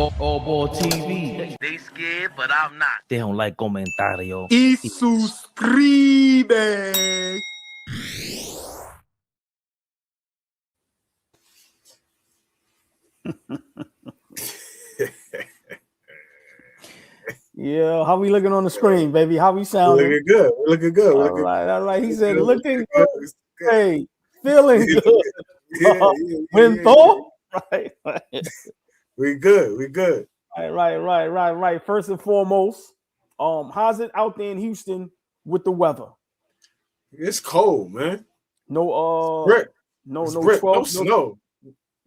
AllBall TV. They scared, but I'm not. They don't like comentario. Y suscribe. Yeah, how we looking on the screen, baby? How we sounding? Looking good. We're looking good. All right. He said, looking good. Hey, feeling good. When thought, right? We good. Right. First and foremost, how's it out there in Houston with the weather? It's cold, man. No, brick. No 12, no snow.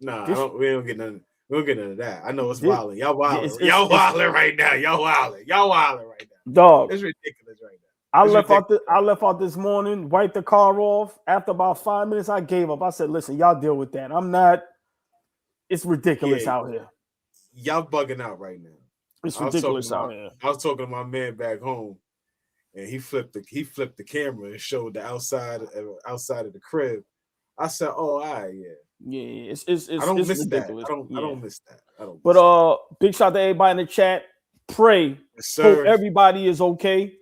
Nah, we don't get none. We don't get none of that. I know it's wilding. Y'all wilding. Y'all wilding right now. Y'all wilding right now. Dog, it's ridiculous right now. I left out this morning, wiped the car off. After about 5 minutes, I gave up. I said, listen, y'all deal with that. I'm not. It's ridiculous out here. Y'all bugging out right now. It's ridiculous out here. I was talking to my man back home, and he flipped the camera and showed the outside of the crib. I said, "Oh, all right, yeah." Yeah, it's I don't miss ridiculous. that. I don't miss that. Big shout out to everybody in the chat. Pray. Yes, hope everybody is okay.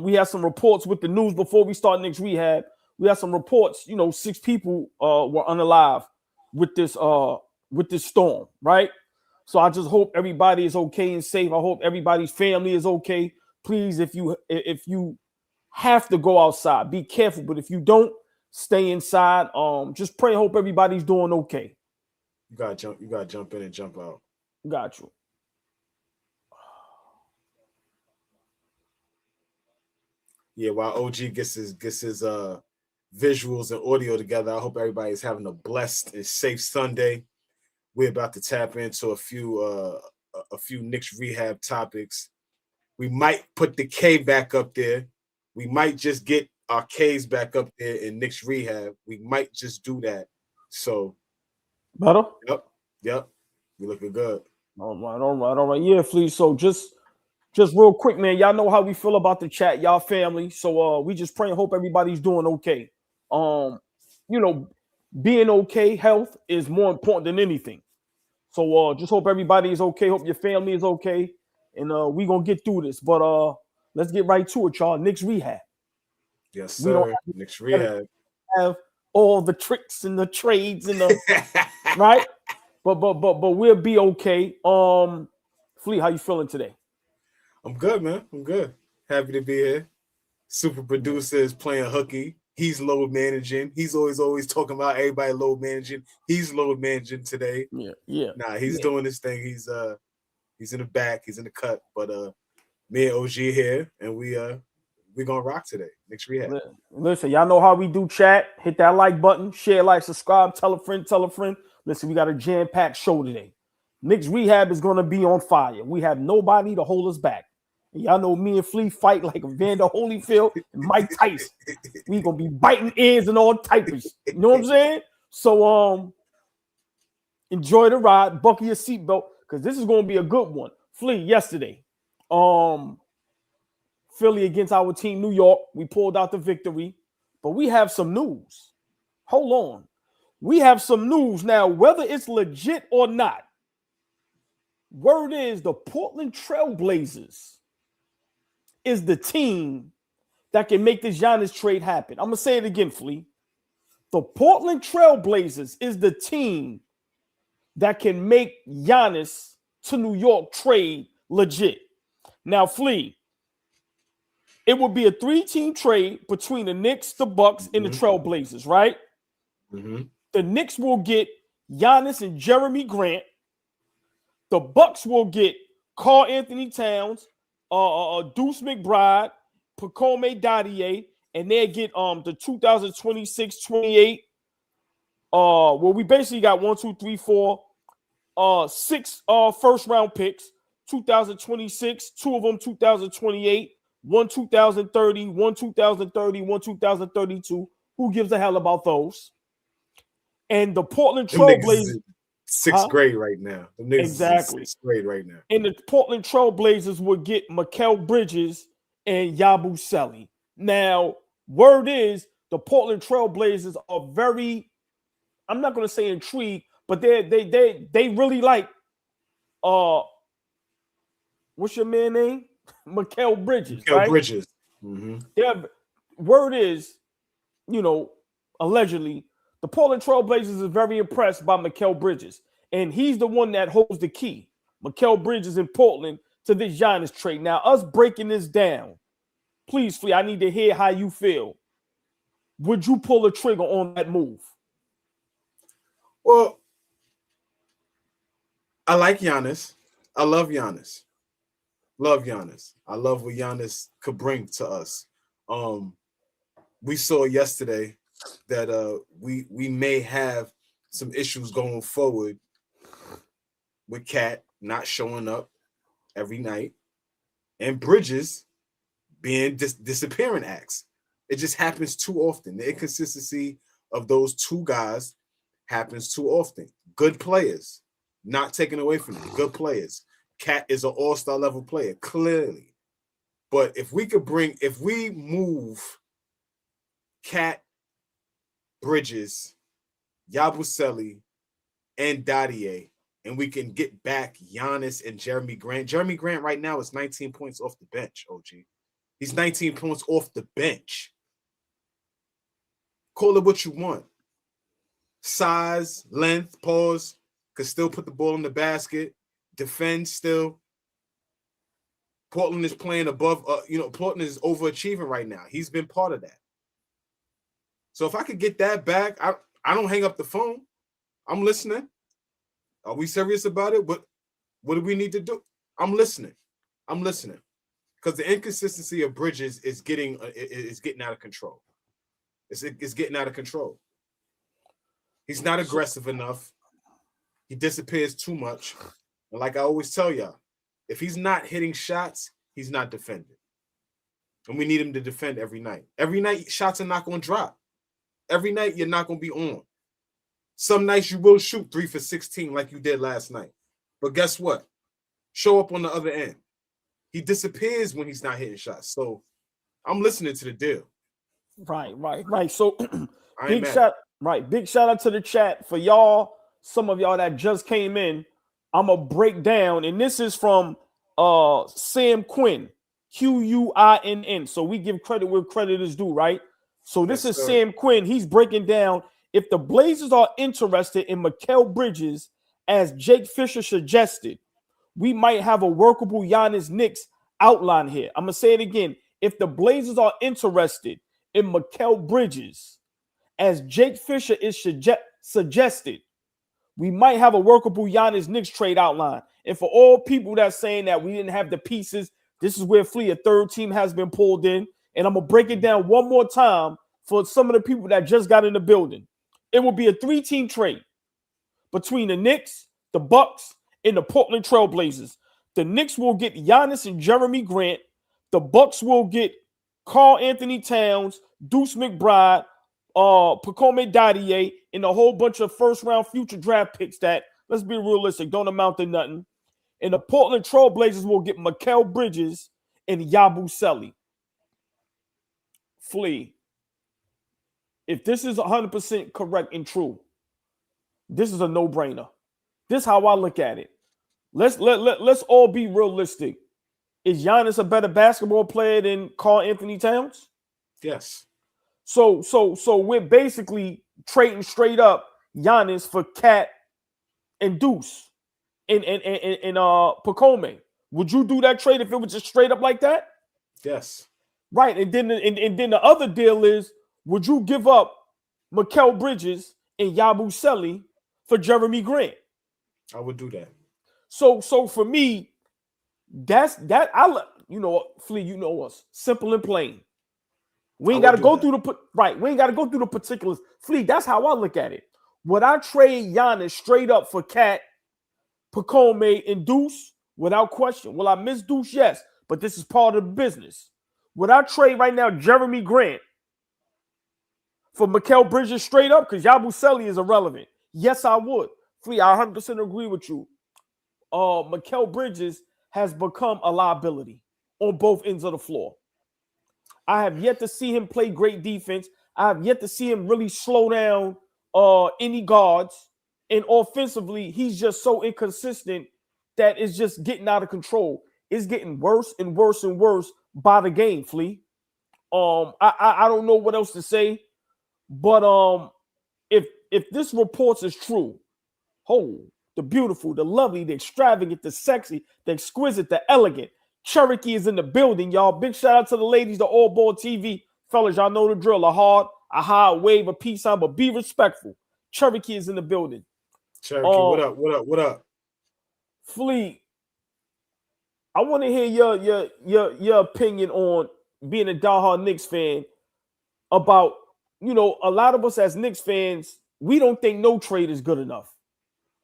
We have some reports with the news before we start next rehab. We have some reports. 6 people were unalive with this storm, right? So I just hope everybody is okay and safe. I hope everybody's family is okay. Please, if you have to go outside, be careful. But if you don't, stay inside. Just pray. Hope everybody's doing okay. You gotta jump in and jump out. Got you. Yeah, while OG gets his visuals and audio together, I hope everybody's having a blessed and safe Sunday. We're about to tap into a few KNICKS rehab topics. We might put the K back up there. We might just get our K's back up there in KNICKS rehab. We might just do that. So better? Yep. We're looking good. All right. Yeah, please. So just real quick, man. Y'all know how we feel about the chat, y'all family. So we just pray and hope everybody's doing okay. Being okay, health is more important than anything. So just hope everybody is okay. Hope your family is okay. And we're gonna get through this. But let's get right to it, y'all. KNICKS rehab. Yes, sir. KNICKS rehab. Have all the tricks and the trades and the right. But we'll be okay. Flea, how you feeling today? I'm good, man. I'm good. Happy to be here. Super producer is playing hooky. He's load managing. He's always talking about everybody load managing. He's load managing today. Yeah. Nah, he's doing this thing. He's in the back. He's in the cut. But me and OG here, and we gonna rock today. KNICKS rehab. Listen, y'all know how we do chat. Hit that like button, share, like, subscribe, tell a friend. Listen, we got a jam-packed show today. KNICKS rehab is gonna be on fire. We have nobody to hold us back. Y'all know me and Flea fight like Evander Holyfield and Mike Tyson. We gonna be biting ears and all types. You know what I'm saying? So enjoy the ride, buckle your seatbelt, because this is gonna be a good one. Flea, yesterday, Philly against our team, New York. We pulled out the victory, but we have some news. Hold on. We have some news now, whether it's legit or not. Word is the Portland Trail Blazers is the team that can make this Giannis trade happen. I'm going to say it again, Flea. The Portland Trail Blazers is the team that can make Giannis to New York trade legit. Now, Flea, it would be a 3-team trade between the Knicks, the Bucks, and the Trail Blazers, right? Mm-hmm. The Knicks will get Giannis and Jeremy Grant. The Bucks will get Karl Anthony Towns, Deuce McBride, Pacome Dadier, and they get the 2026-28. Well, we basically got 6 first round picks, 2026, 2 of them 2028, 1 2030, 1 2030, 1 2032. Who gives a hell about those? And the Portland Trail Blazers. Sixth grade right now. Exactly. 6th grade right now. And the Portland Trail Blazers would get Mikal Bridges and Yabusele. Now, word is the Portland Trail Blazers are very, I'm not going to say intrigued, but they really like what's your man name? Mikal Bridges, Mikal right? Bridges. Mm-hmm. Yeah. Word is, allegedly, the Portland Trailblazers is very impressed by Mikal Bridges, and he's the one that holds the key. Mikal Bridges in Portland to this Giannis trade. Now, us breaking this down, please, Flea, I need to hear how you feel. Would you pull the trigger on that move? Well, I like Giannis. I love Giannis. Love Giannis. I love what Giannis could bring to us. We saw yesterday that we may have some issues going forward with Cat not showing up every night and Bridges being disappearing acts. It just happens too often. The inconsistency of those two guys happens too often. Good players, not taken away from them. Good players. Cat is an all-star level player, clearly. But if we move Cat, Bridges, Yabusele, and Dadier, and we can get back Giannis and Jeremy Grant. Jeremy Grant right now is 19 points off the bench, OG. He's 19 points off the bench. Call it what you want. Size, length, pause, could still put the ball in the basket, defend still. Portland is playing above, Portland is overachieving right now. He's been part of that. So if I could get that back, I don't hang up the phone. I'm listening. Are we serious about it? What do we need to do? I'm listening. Because the inconsistency of Bridges is getting out of control. It's getting out of control. He's not aggressive enough. He disappears too much. And like I always tell y'all, if he's not hitting shots, he's not defending. And we need him to defend every night. Every night, shots are not going to drop. Every night, you're not going to be on. Some nights you will shoot 3 for 16 like you did last night. But guess what? Show up on the other end. He disappears when he's not hitting shots. So I'm listening to the deal. Right. So big shout out to the chat for y'all. Some of y'all that just came in. I'm gonna break down, and this is from Sam Quinn, Quinn. So we give credit where credit is due, right? So this is Sam Quinn. He's breaking down if the Blazers are interested in Mikal Bridges, as Jake Fisher suggested, we might have a workable Giannis Knicks outline here. I'm gonna say it again. If the Blazers are interested in Mikal Bridges, as Jake Fisher is suggested, we might have a workable Giannis Knicks trade outline. And for all people that's saying that we didn't have the pieces, this is where a third team has been pulled in. And I'm going to break it down one more time for some of the people that just got in the building. It will be a 3-team trade between the Knicks, the Bucks, and the Portland Trailblazers. The Knicks will get Giannis and Jeremy Grant. The Bucks will get Karl Anthony Towns, Deuce McBride, Pacome Dadier, and a whole bunch of first-round future draft picks that, let's be realistic, don't amount to nothing. And the Portland Trailblazers will get Mikal Bridges and Yabusele. Flea, if this is 100% correct and true, this is a no-brainer. This is how I look at it. Let's all be realistic. Is Giannis a better basketball player than Karl Anthony Towns? Yes. So we're basically trading straight up Giannis for Cat and Deuce and Pacome. Would you do that trade if it was just straight up like that? Yes. Right. And then the other deal is, would you give up Mikal Bridges and Yabusele for Jeremy Grant? I would do that. So for me, that's that. Flea, you know us, simple and plain. We ain't got to go through we ain't got to go through the particulars. Flea, that's how I look at it. Would I trade Giannis straight up for Cat, Pacome, and Deuce? Without question. Will I miss Deuce? Yes, but this is part of the business. Would I trade right now Jeremy Grant for Mikal Bridges straight up? Because Yabusele is irrelevant. Yes, I would. Flea, I 100% agree with you. Mikal Bridges has become a liability on both ends of the floor. I have yet to see him play great defense. I have yet to see him really slow down any guards. And offensively, he's just so inconsistent that it's just getting out of control. it's getting worse and worse and worse by the game, Flea. I don't know what else to say, but if this reports is true, the beautiful, the lovely, the extravagant, the sexy, the exquisite, the elegant, Cherokee is in the building, y'all. Big shout out to the ladies, the AllBall TV. Fellas, y'all know the drill. A hard, a high, a wave, a peace sign, but be respectful. Cherokee is in the building. Cherokee, what up? What up? What up? Flea, I want to hear your opinion on being a diehard Knicks fan about, you know, a lot of us as Knicks fans, we don't think no trade is good enough.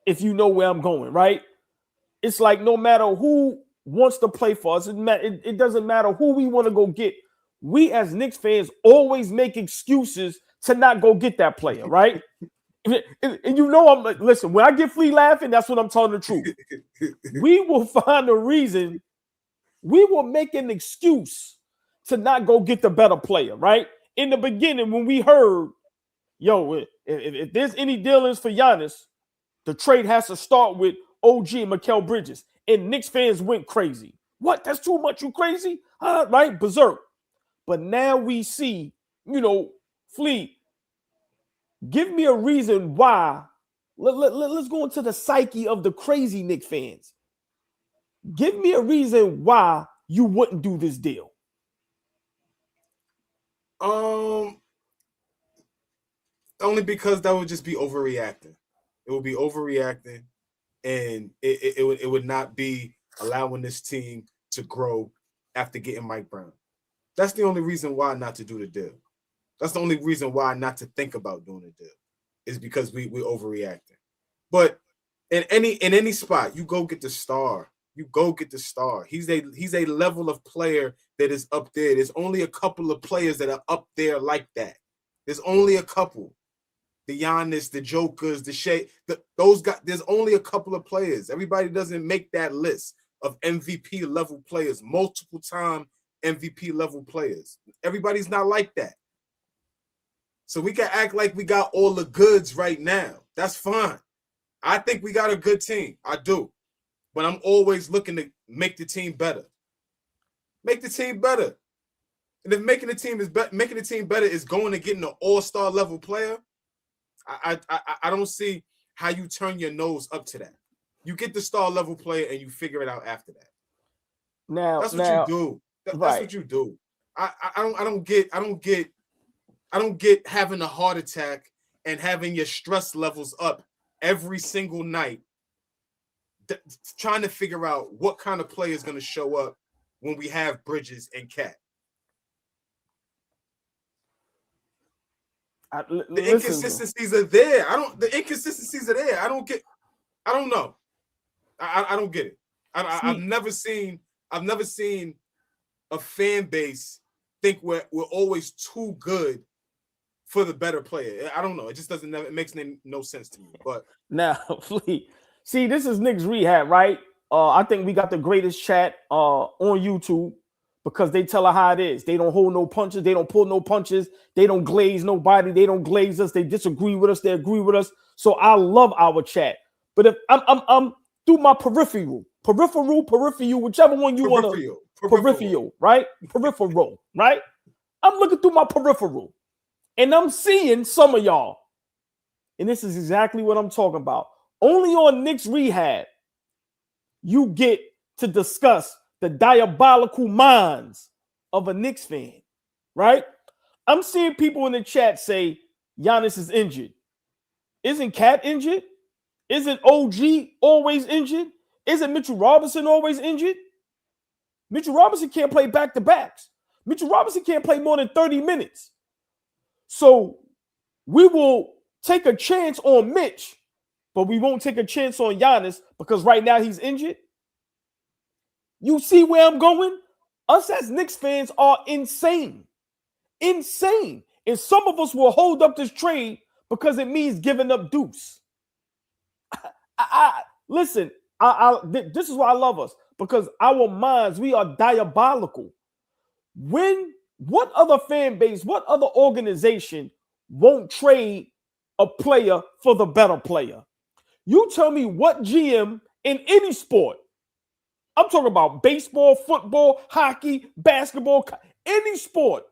If you know where I'm going, right? It's like no matter who wants to play for us, it doesn't matter who we want to go get. We as Knicks fans always make excuses to not go get that player, right? And you know, I'm like, listen, when I get Flea laughing, that's when I'm telling the truth. We will find a reason. We will make an excuse to not go get the better player, right? In the beginning, when we heard, yo, if there's any dealings for Giannis, the trade has to start with OG and Mikal Bridges. And Knicks fans went crazy. What? That's too much? You crazy? Right? Berserk. But now we see, you know, Flea, give me a reason why. Let's go into the psyche of the crazy Knicks fans. Give me a reason why you wouldn't do this deal. Only because that would just be overreacting. It would be overreacting, and it would not be allowing this team to grow after getting Mike Brown. That's the only reason why not to do the deal. That's the only reason why not to think about doing the deal, is because we're overreacting. But in any spot, you go get the star. You go get the star. He's a level of player that is up there. There's only a couple of players that are up there like that. There's only a couple. The Giannis, the Jokers, the Shea, those guys. There's only a couple of players. Everybody doesn't make that list of MVP level players, multiple time MVP level players. Everybody's not like that. So we can act like we got all the goods right now. That's fine. I think we got a good team. I do. But I'm always looking to make the team better. Make the team better. And if making the team better is going to getting an all-star level player, I don't see how you turn your nose up to that. You get the star level player and you figure it out after that. That's what you do. That's what you do. I don't get having a heart attack and having your stress levels up every single night, trying to figure out what kind of player is going to show up when we have Bridges and Cat. The inconsistencies are there. The inconsistencies are there. I don't know. I don't get it. I've never seen a fan base think we're always too good for the better player. I don't know. It just doesn't. It makes no sense to me. But now, Flea, see, this is Knicks Rehab, right? I think we got the greatest chat on YouTube because they tell her how it is. They don't hold no punches. They don't pull no punches. They don't glaze nobody. They don't glaze us. They disagree with us. They agree with us. So I love our chat. But if I'm through my peripheral, whichever one you want to, peripheral, right? Peripheral, right? I'm looking through my peripheral. And I'm seeing some of y'all. And this is exactly what I'm talking about. Only on Knicks Rehab, you get to discuss the diabolical minds of a Knicks fan, right? I'm seeing people in the chat say Giannis is injured. Isn't Cat injured? Isn't OG always injured? Isn't Mitchell Robinson always injured? Mitchell Robinson can't play back-to-backs. Mitchell Robinson can't play more than 30 minutes. So we will take a chance on Mitch, but we won't take a chance on Giannis because right now he's injured. You see where I'm going? Us as Knicks fans are insane. Insane. And some of us will hold up this trade because it means giving up Deuce. Listen, this is why I love us, because our minds, we are diabolical. What other fan base, what other organization won't trade a player for the better player? You tell me what GM in any sport, I'm talking about baseball, football, hockey, basketball, any sport.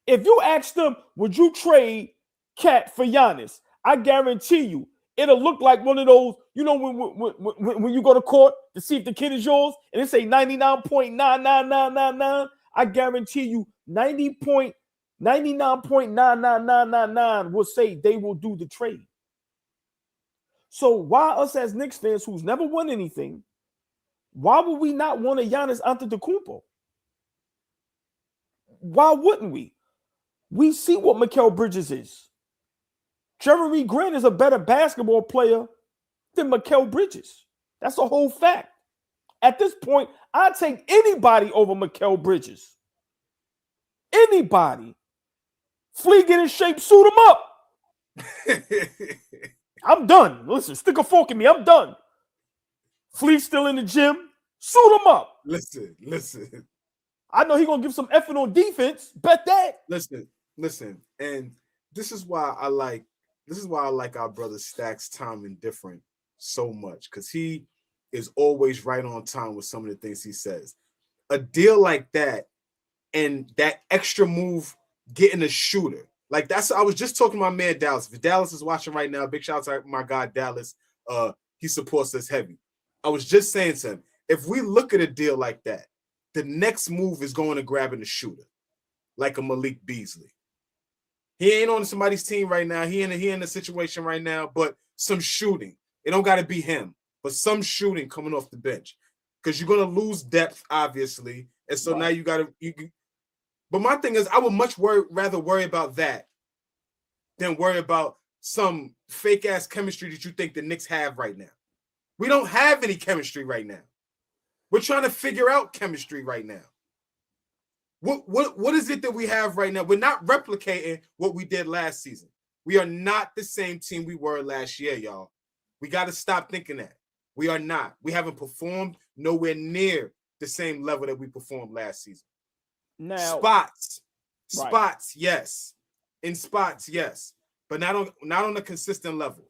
If you ask them, would you trade Cat for Giannis? I guarantee you, it'll look like one of those, you know, when you go to court to see if the kid is yours, and it say 99.99999. I guarantee you, 99.99999 will say they will do the trade. So why us as Knicks fans who's never won anything, why would we not want a Giannis Antetokounmpo? Why wouldn't we? We see what Mikal Bridges is. Jeremy Grant is a better basketball player than Mikal Bridges. That's a whole fact. At this point, I'd take anybody over Mikal Bridges. Anybody. Flea, get in shape, suit him up. I'm done. Listen, stick a fork in me. I'm done. Flea still in the gym. Suit him up. Listen. I know he's going to give some effort on defense. Bet that. Listen. And this is why I like our brother Stacks Time Indifferent so much, because he is always right on time with some of the things he says. A deal like that and that extra move getting a shooter. Like I was just talking to my man Dallas. If Dallas is watching right now, big shout out to my guy Dallas. He supports us heavy. I was just saying to him, if we look at a deal like that, the next move is going to grabbing a shooter, like a Malik Beasley. He ain't on somebody's team right now. He in a situation right now, but some shooting. It don't got to be him, but some shooting coming off the bench, because you're going to lose depth, obviously. And so now you got to. But my thing is, I would rather worry about that than worry about some fake ass chemistry that you think the Knicks have right now. We don't have any chemistry right now. We're trying to figure out chemistry right now. What is it that we have right now? We're not replicating what we did last season. We are not the same team we were last year, y'all. We got to stop thinking that. We are not. We haven't performed nowhere near the same level that we performed last season. Now, spots, yes. In spots, yes. But not on a consistent level.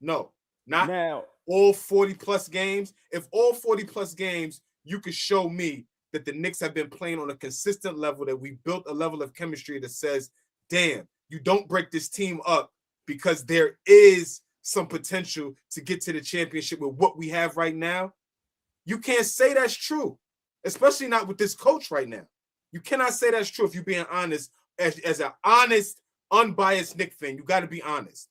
No, not now. All 40-plus games. If all 40-plus games, you could show me that the Knicks have been playing on a consistent level, that we built a level of chemistry that says, damn, you don't break this team up because there is some potential to get to the championship with what we have right now. You can't say that's true, especially not with this coach right now. You cannot say that's true if you're being honest. As an honest, unbiased Knicks fan, you got to be honest.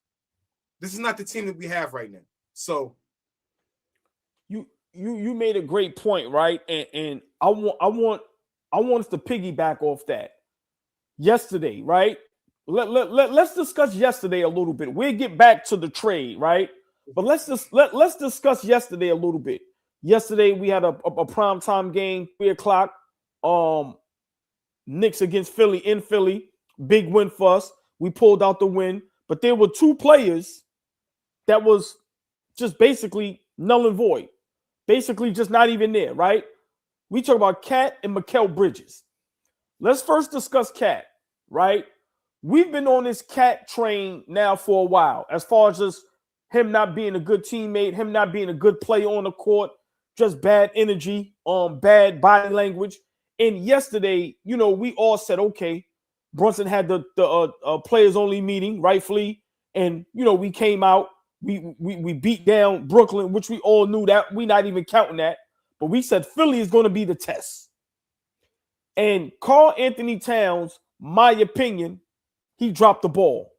This is not the team that we have right now. So you made a great point, right? And I want us to piggyback off that. Yesterday, right? Let's discuss yesterday a little bit. We'll get back to the trade, right? But let's discuss yesterday a little bit. Yesterday we had a primetime game, 3:00. Knicks against Philly in Philly. Big win for us. We pulled out the win. But there were two players that was just basically null and void. Basically just not even there, right? We talk about Cat and Mikal Bridges. Let's first discuss Cat, right? We've been on this Cat train now for a while, as far as just him not being a good teammate, him not being a good player on the court, just bad energy, bad body language. And yesterday, we all said, okay, Brunson had the players only meeting, rightfully, and we came out, we beat down Brooklyn, which we all knew that we not even counting that, but we said Philly is going to be the test. And Karl Anthony Towns, my opinion, he dropped the ball.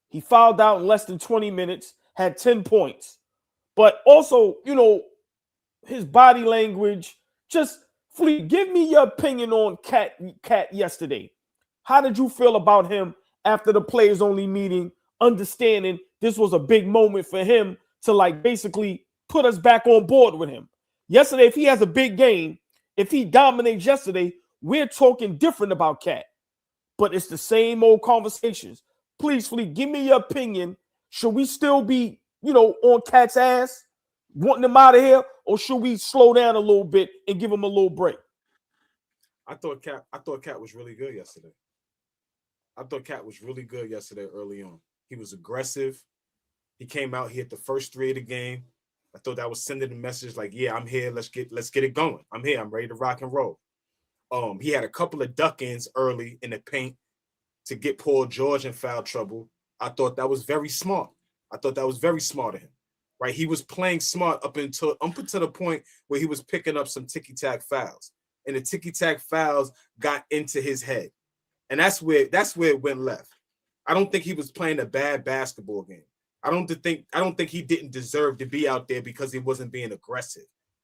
He fouled out in less than 20 minutes, had 10 points, but also, his body language. Just Fleet, give me your opinion on Cat yesterday. How did you feel about him after the players only meeting, understanding this was a big moment for him to basically put us back on board with him? Yesterday, if he has a big game, if he dominates yesterday, we're talking different about Cat. But it's the same old conversations. Please, Fleet, give me your opinion. Should we still be, on Cat's ass, wanting him out of here, or should we slow down a little bit and give him a little break? I thought Cat was really good yesterday. Early on. He was aggressive. He came out, he hit the first three of the game. I thought that was sending a message like, yeah, I'm here. Let's get it going. I'm here. I'm ready to rock and roll. He had a couple of duck-ins early in the paint to get Paul George in foul trouble. I thought that was very smart. I thought that was very smart of him. Right? He was playing smart up until the point where he was picking up some ticky-tack fouls. And the ticky-tack fouls got into his head. And that's where it went left. I don't think he was playing a bad basketball game. I don't think he didn't deserve to be out there because he wasn't being aggressive.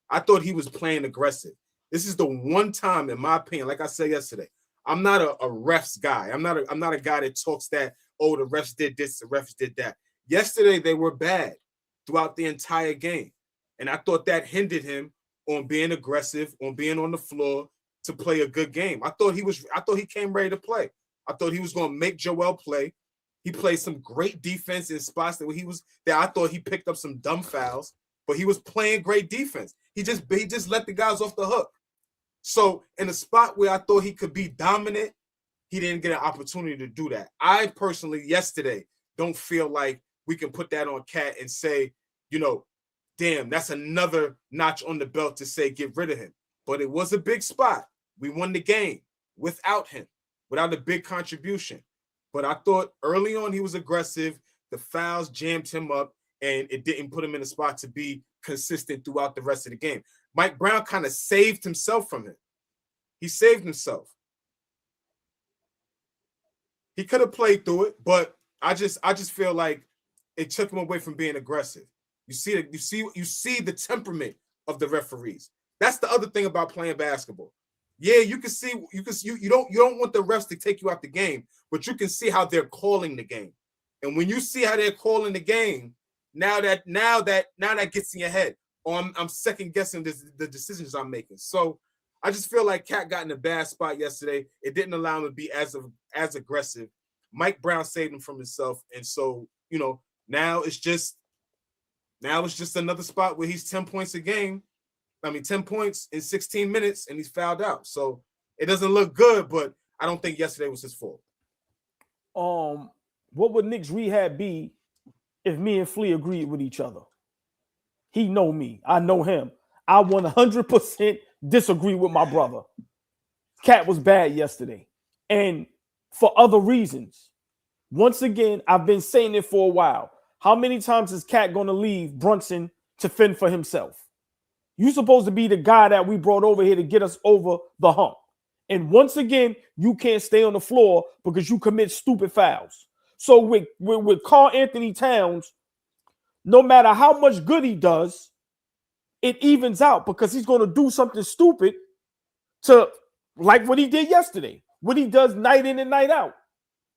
I thought he was playing aggressive. This is the one time, in my opinion, like I said yesterday, I'm not a refs guy. I'm not a guy that talks that, oh, the refs did this, the refs did that. Yesterday, they were bad throughout the entire game. And I thought that hindered him on being aggressive, on being on the floor to play a good game. I thought he came ready to play. I thought he was going to make Joel play. He played some great defense in spots that I thought he picked up some dumb fouls, but he was playing great defense. He just let the guys off the hook. So in a spot where I thought he could be dominant, he didn't get an opportunity to do that. I personally, yesterday, don't feel like we can put that on Cat and say, damn, that's another notch on the belt to say get rid of him. But it was a big spot. We won the game without him, without a big contribution. But I thought early on he was aggressive. The fouls jammed him up, and it didn't put him in a spot to be consistent throughout the rest of the game. Mike Brown kind of saved himself from it. He saved himself. He could have played through it, but I just feel like it took him away from being aggressive. You see the temperament of the referees. That's the other thing about playing basketball. Yeah, you don't want the refs to take you out the game, but you can see how they're calling the game. And when you see how they're calling the game, now that gets in your head. Or I'm second guessing the decisions I'm making. So I just feel like Cat got in a bad spot yesterday. It didn't allow him to be as aggressive. Mike Brown saved him from himself, and so now it's just another spot where he's 10 points a game. 10 points in 16 minutes, and he's fouled out. So it doesn't look good, but I don't think yesterday was his fault. What would Knicks rehab be if me and Flea agreed with each other? He know me. I know him. I 100% disagree with my brother. Cat was bad yesterday, and for other reasons. Once again, I've been saying it for a while. How many times is Cat going to leave Brunson to fend for himself? You're supposed to be the guy that we brought over here to get us over the hump. And once again, you can't stay on the floor because you commit stupid fouls. So with Karl Anthony Towns, no matter how much good he does, it evens out because he's going to do something stupid to like what he did yesterday, what he does night in and night out.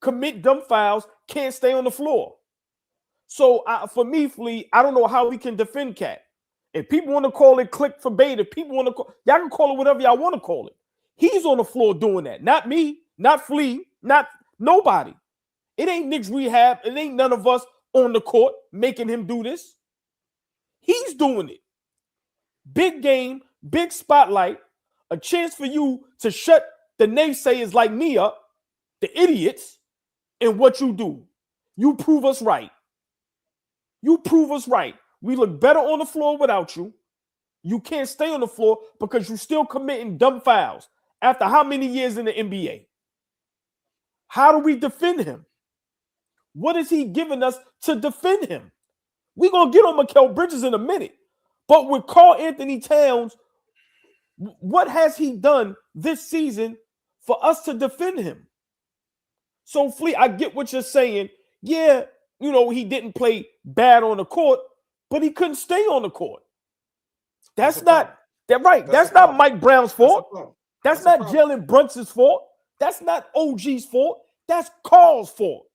Commit dumb fouls, can't stay on the floor. So for me, Flea, I don't know how we can defend Cat. If people want to call it click for beta, y'all can call it whatever y'all want to call it. He's on the floor doing that. Not me, not Flea, not nobody. It ain't Knicks rehab. It ain't none of us on the court making him do this. He's doing it. Big game, big spotlight, a chance for you to shut the naysayers like me up, the idiots, and what you do. You prove us right. You prove us right. We look better on the floor without you. You can't stay on the floor because you're still committing dumb fouls after how many years in the NBA? How do we defend him? What is he giving us to defend him? We're going to get on Mikal Bridges in a minute. But with Karl Anthony Towns, what has he done this season for us to defend him? So, Flea, I get what you're saying. Yeah, he didn't play bad on the court, but he couldn't stay on the court. That's not Mike Brown's fault. That's not Jalen Brunson's fault. That's not OG's fault. That's Karl's fault.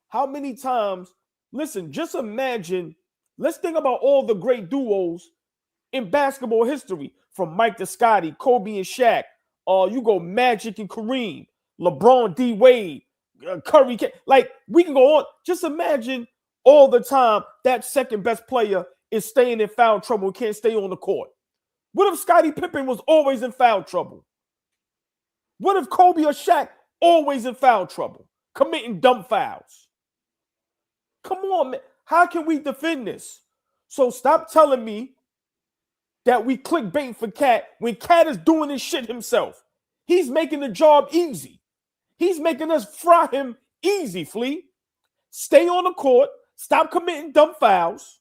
How many times, listen, just imagine, let's think about all the great duos in basketball history, from Mike to Scotty, Kobe and Shaq. You go Magic and Kareem, LeBron, D. Wade, Curry. Like, we can go on. Just imagine all the time that second best player is staying in foul trouble and can't stay on the court. What if Scottie Pippen was always in foul trouble? What if Kobe or Shaq always in foul trouble, committing dumb fouls? Come on, man. How can we defend this? So stop telling me that we clickbait for Cat when Cat is doing this shit himself. He's making the job easy. He's making us fry him easy, Flea. Stay on the court, stop committing dumb fouls,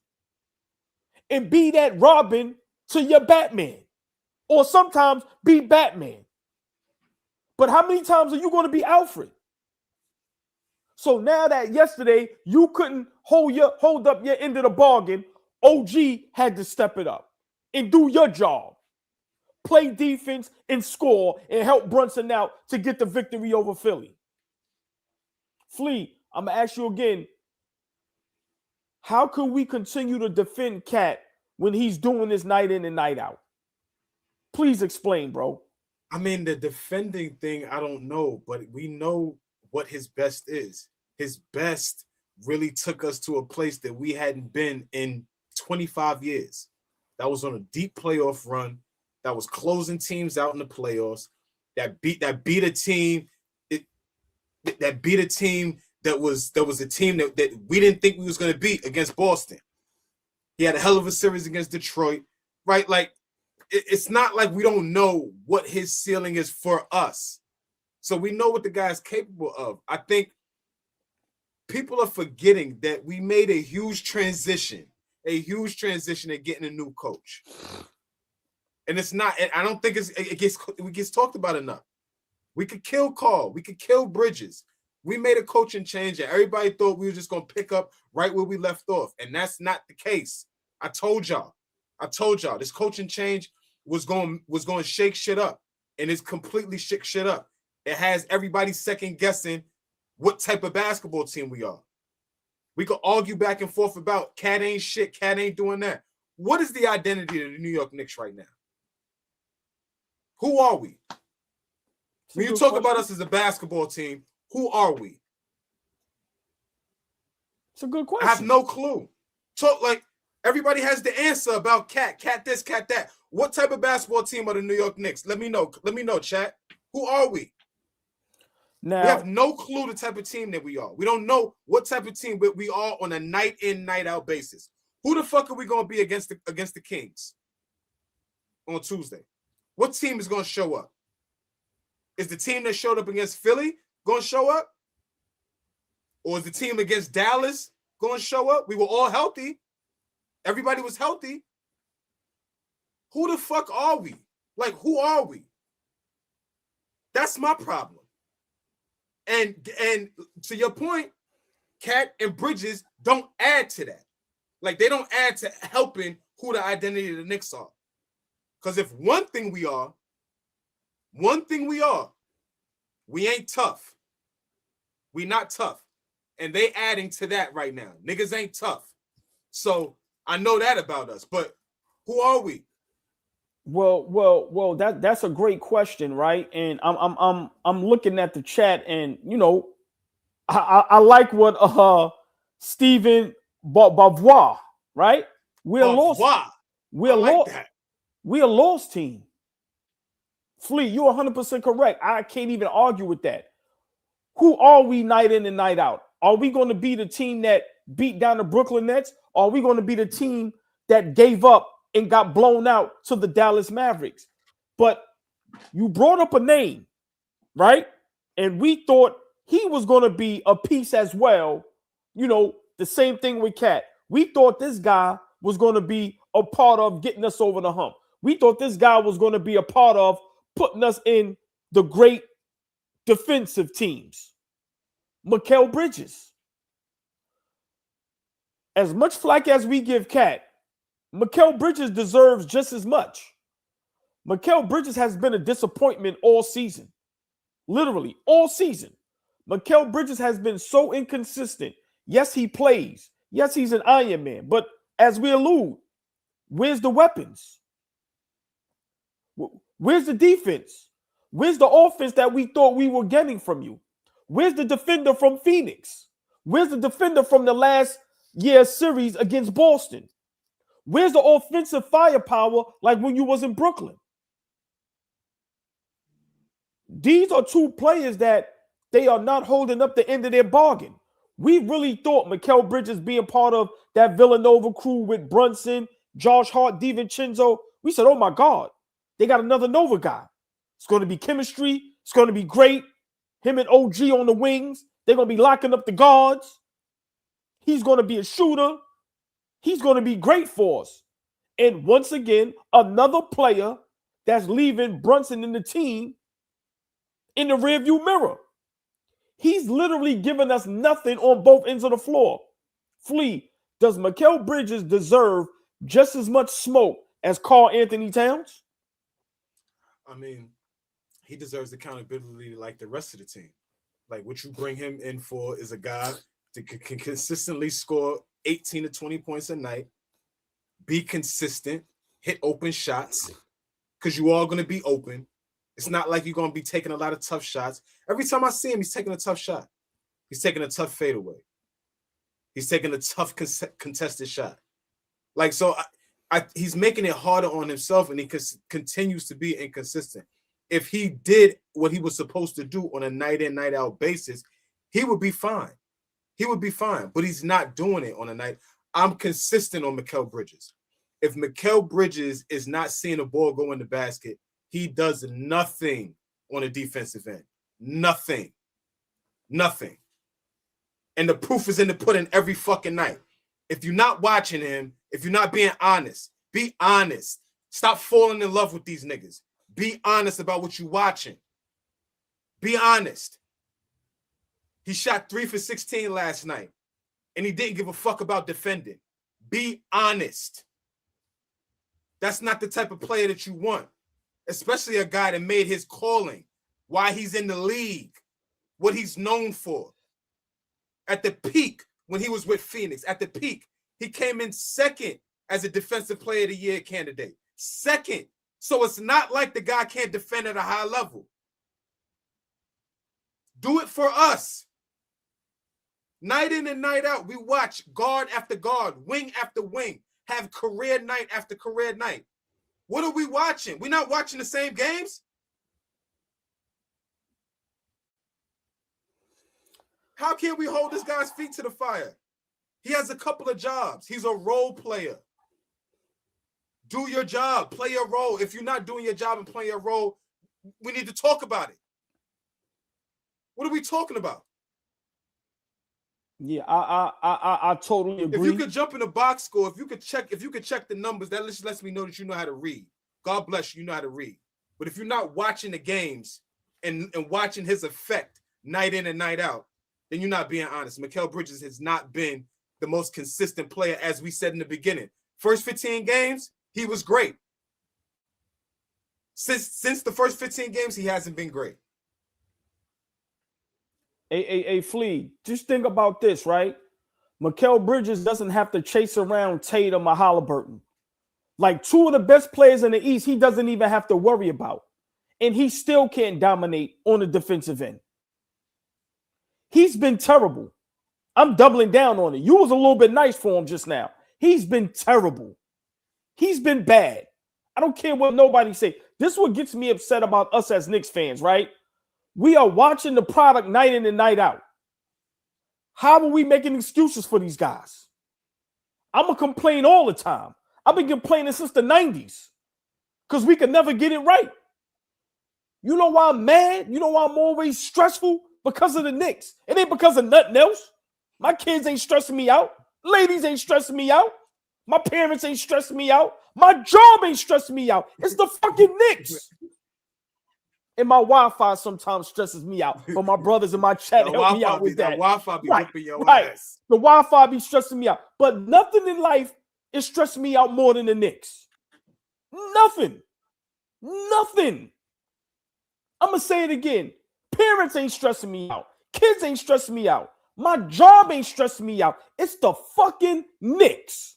and be that Robin to your Batman. Or sometimes be Batman. But how many times are you going to be Alfred? So now that yesterday you couldn't hold up your end of the bargain, OG had to step it up and do your job. Play defense and score and help Brunson out to get the victory over Philly. Flea, I'm going to ask you again. How can we continue to defend Cat when he's doing this night in and night out? Please explain, bro. I mean, the defending thing, I don't know, but we know what his best is. His best really took us to a place that we hadn't been in 25 years. That was on a deep playoff run. That was closing teams out in the playoffs. That beat a team. That beat a team that was a team that we didn't think we was going to beat against Boston. He had a hell of a series against Detroit, right? Like, it's not like we don't know what his ceiling is for us. So we know what the guy's capable of. I think people are forgetting that we made a huge transition in getting a new coach. And it's not, I don't think it gets talked about enough. We could kill Carl. We could kill Bridges. We made a coaching change and everybody thought we were just going to pick up right where we left off. And that's not the case. I told y'all this coaching change was going to shake shit up, and it's completely shake shit up. It has everybody second guessing what type of basketball team we are. We could argue back and forth about Cat ain't shit, Cat ain't doing that. What is the identity of the New York Knicks right now? Who are we? When you talk about us as a basketball team, who are we? It's a good question. I have no clue. Everybody has the answer about Cat this, Cat that. What type of basketball team are the New York Knicks? Let me know. Let me know, chat. Who are we? Now, we have no clue the type of team that we are. We don't know what type of team we are on a night in, night out basis. Who the fuck are we going to be against the Kings on Tuesday? What team is going to show up? Is the team that showed up against Philly going to show up? Or is the team against Dallas going to show up? We were all healthy. Everybody was healthy. Who the fuck are we? Like, who are we? That's my problem. And to your point, Cat and Bridges don't add to that. Like, they don't add to helping who the identity of the Knicks are. Because if one thing we are, we ain't tough. We not tough. And they adding to that right now. Niggas ain't tough. So I know that about us. But who are we? Well, that's a great question, right? And I'm looking at the chat, and I like what Stephen Bavois, right? We're lost. We're a lost team. Flea, you're 100% correct. I can't even argue with that. Who are we night in and night out? Are we going to be the team that beat down the Brooklyn Nets? Or are we going to be the team that gave up and got blown out to the Dallas Mavericks? But you brought up a name, right? And we thought he was going to be a piece as well. The same thing with Cat. We thought this guy was going to be a part of getting us over the hump. We thought this guy was going to be a part of putting us in the great defensive teams. Mikal Bridges. As much flack as we give Cat, Mikal Bridges deserves just as much. Mikal Bridges has been a disappointment all season. Literally, all season. Mikal Bridges has been so inconsistent. Yes, he plays. Yes, he's an Iron Man. But as we allude, where's the weapons? Where's the defense? Where's the offense that we thought we were getting from you? Where's the defender from Phoenix? Where's the defender from the last year's series against Boston? Where's the offensive firepower like when you was in Brooklyn? These are two players that they are not holding up the end of their bargain. We really thought Mikal Bridges being part of that Villanova crew with Brunson, Josh Hart, DiVincenzo. We said, oh my God, they got another Nova guy. It's going to be chemistry. It's going to be great. Him and OG on the wings. They're going to be locking up the guards. He's going to be a shooter. He's going to be great for us. And once again, another player that's leaving Brunson and the team in the rearview mirror. He's literally given us nothing on both ends of the floor. Flea, does Mikal Bridges deserve just as much smoke as Karl Anthony Towns? I mean, he deserves accountability like the rest of the team. Like, what you bring him in for is a guy that can consistently score 18 to 20 points a night, be consistent, hit open shots, because you all going to be open. It's not like you're going to be taking a lot of tough shots. Every time I see him, he's taking a tough shot. He's taking a tough fadeaway. He's taking a tough contested shot. Like, so he's making it harder on himself, and he continues to be inconsistent. If he did what he was supposed to do on a night in, night out basis, he would be fine. He would be fine, but he's not doing it on a night. I'm consistent on Mikal Bridges. If Mikal Bridges is not seeing the ball go in the basket, he does nothing on a defensive end. Nothing. Nothing. And the proof is in the pudding every fucking night. If you're not watching him, if you're not being honest, be honest. Stop falling in love with these niggas. Be honest about what you're watching. Be honest. He shot 3 for 16 last night, and he didn't give a fuck about defending. Be honest. That's not the type of player that you want, especially a guy that made his calling, why he's in the league, what he's known for. At the peak, when he was with Phoenix, at the peak, he came in second as a Defensive Player of the Year candidate. Second. So it's not like the guy can't defend at a high level. Do it for us. Night in and night out, we watch guard after guard, wing after wing, have career night after career night. What are we watching? We're not watching the same games? How can we hold this guy's feet to the fire? He has a couple of jobs. He's a role player. Do your job. Play your role. If you're not doing your job and playing your role, we need to talk about it. What are we talking about? Yeah, I totally agree. If you could jump in the box score, if you could check the numbers, that just lets me know that you know how to read. God bless you, you know how to read. But if you're not watching the games and watching his effect night in and night out, then you're not being honest. Mikal Bridges has not been the most consistent player, as we said in the beginning. First 15 games, he was great. Since the first 15 games, he hasn't been great. Hey, Flea, just think about this, right? Mikal Bridges doesn't have to chase around Tatum or Halliburton. Like, two of the best players in the East, he doesn't even have to worry about. And he still can't dominate on the defensive end. He's been terrible. I'm doubling down on it. You was a little bit nice for him just now. He's been terrible. He's been bad. I don't care what nobody say. This is what gets me upset about us as Knicks fans, right? We are watching the product night in and night out. How are we making excuses for these guys? I'm going to complain all the time. I've been complaining since the 90s because we could never get it right. You know why I'm mad? You know why I'm always stressful? Because of the Knicks. It ain't because of nothing else. My kids ain't stressing me out. Ladies ain't stressing me out. My parents ain't stressing me out. My job ain't stressing me out. It's the fucking Knicks. And my Wi-Fi sometimes stresses me out. But my brothers in my chat help me out with that. Wi-Fi be right, whipping your right. ass. The Wi-Fi be stressing me out. But nothing in life is stressing me out more than the Knicks. Nothing. Nothing. I'm going to say it again. Parents ain't stressing me out. Kids ain't stressing me out. My job ain't stressing me out. It's the fucking Knicks.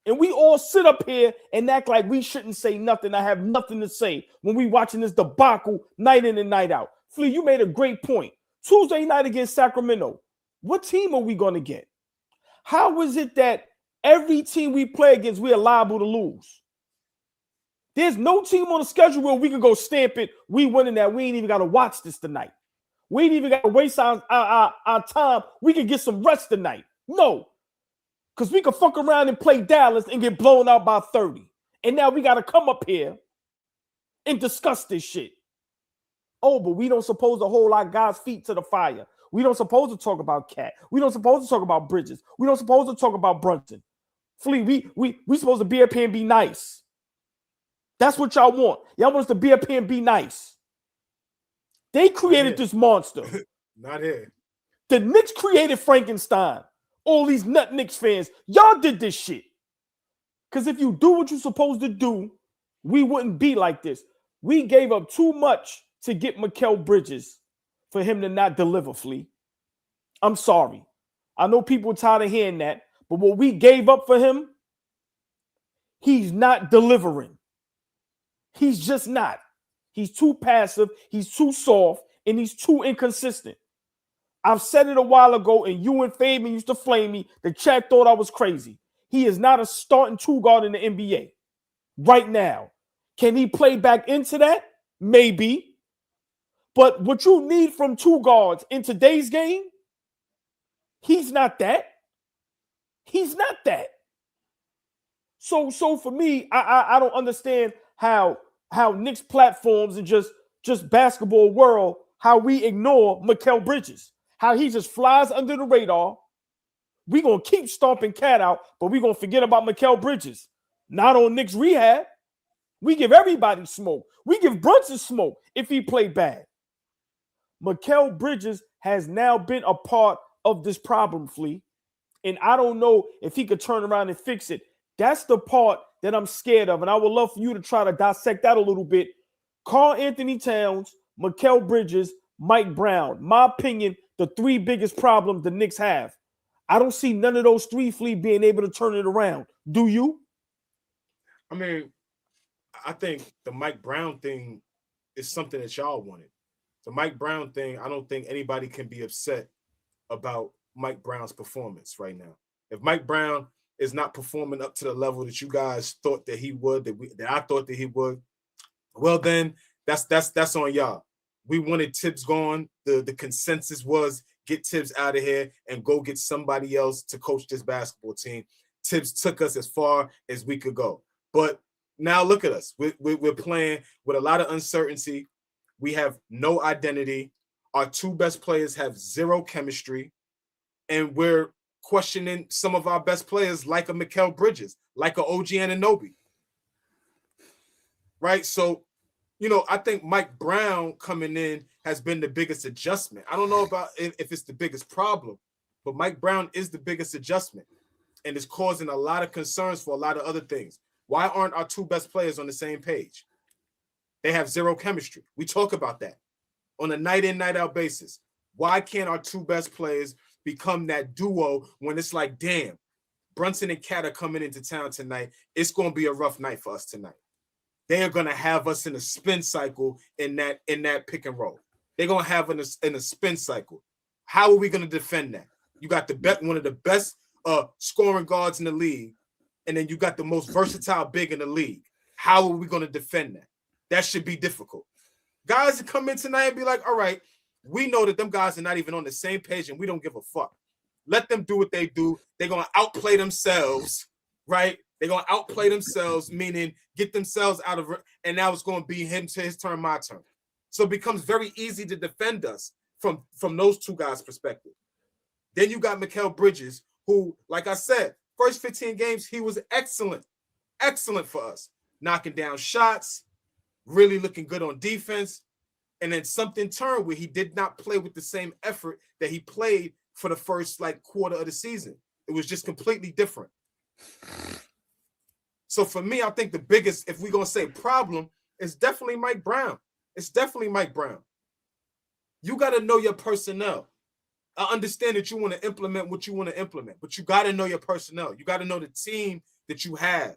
And we all sit up here and act like we shouldn't say nothing. I have nothing to say when we watching this debacle night in and night out. Flea, you made a great point. Tuesday night against Sacramento. What team are we going to get? How is it that every team we play against, we are liable to lose? There's no team on the schedule where we can go stamp it. We winning that. We ain't even got to watch this tonight. We ain't even got to waste our time. We can get some rest tonight. No. Because we can fuck around and play Dallas and get blown out by 30. And now we got to come up here and discuss this shit. Oh, but we don't supposed to hold our guys' feet to the fire. We don't supposed to talk about Cat. We don't supposed to talk about Bridges. We don't supposed to talk about Brunson. Flea, we supposed to be up here and be nice. That's what y'all want. Y'all want us to be up here and be nice. They created this monster. Not here. The Knicks created Frankenstein. All these nut Knicks fans, y'all did this shit. Because if you do what you're supposed to do, we wouldn't be like this. We gave up too much to get Mikal Bridges for him to not deliver, Flea. I'm sorry. I know people are tired of hearing that, but what we gave up for him, he's not delivering. He's just not. He's too passive, he's too soft, and he's too inconsistent. I've said it a while ago, and you and Fabian used to flame me. The chat thought I was crazy. He is not a starting two guard in the NBA right now. Can he play back into that? Maybe. But what you need from two guards in today's game, he's not that. He's not that. So for me, I don't understand how Knicks platforms and just basketball world, how we ignore Mikal Bridges. How he just flies under the radar. We're going to keep stomping Cat out, but we're going to forget about Mikal Bridges. Not on Knicks rehab. We give everybody smoke. We give Brunson smoke if he played bad. Mikal Bridges has now been a part of this problem, Flea. And I don't know if he could turn around and fix it. That's the part that I'm scared of. And I would love for you to try to dissect that a little bit. Karl Anthony Towns, Mikal Bridges, Mike Brown. My opinion, the three biggest problems the Knicks have. I don't see none of those three, Flea, being able to turn it around. Do you? I mean, I think the Mike Brown thing is something that y'all wanted. The Mike Brown thing, I don't think anybody can be upset about Mike Brown's performance right now. If Mike Brown is not performing up to the level that you guys thought that he would, that I thought that he would, well then that's on y'all. We wanted Tibbs gone. The consensus was get Tibbs out of here and go get somebody else to coach this basketball team. Tibbs took us as far as we could go. But now look at us. We're playing with a lot of uncertainty. We have no identity. Our two best players have zero chemistry. And we're questioning some of our best players like a Mikal Bridges, like a OG Anunoby. Right? So, I think Mike Brown coming in has been the biggest adjustment. I don't know about if it's the biggest problem, but Mike Brown is the biggest adjustment and is causing a lot of concerns for a lot of other things. Why aren't our two best players on the same page? They have zero chemistry. We talk about that on a night in, night out basis. Why can't our two best players become that duo when it's like, damn, Brunson and Cat are coming into town tonight. It's going to be a rough night for us tonight. They are going to have us in a spin cycle in that pick and roll. They're going to have us in a spin cycle. How are we going to defend that? You got one of the best scoring guards in the league, and then you got the most versatile big in the league. How are we going to defend that? That should be difficult. Guys that come in tonight and be like, all right, we know that them guys are not even on the same page and we don't give a fuck. Let them do what they do. They're going to outplay themselves, right? They're going to outplay themselves, meaning get themselves out of it, and now it's going to be him to his turn, my turn. So it becomes very easy to defend us from those two guys' perspective. Then you got Mikal Bridges, who, like I said, first 15 games, he was excellent for us. Knocking down shots, really looking good on defense. And then something turned where he did not play with the same effort that he played for the first quarter of the season. It was just completely different. So for me, I think the biggest, if we're going to say problem, is definitely Mike Brown. It's definitely Mike Brown. You got to know your personnel. I understand that you want to implement what you want to implement, but you got to know your personnel. You got to know the team that you have.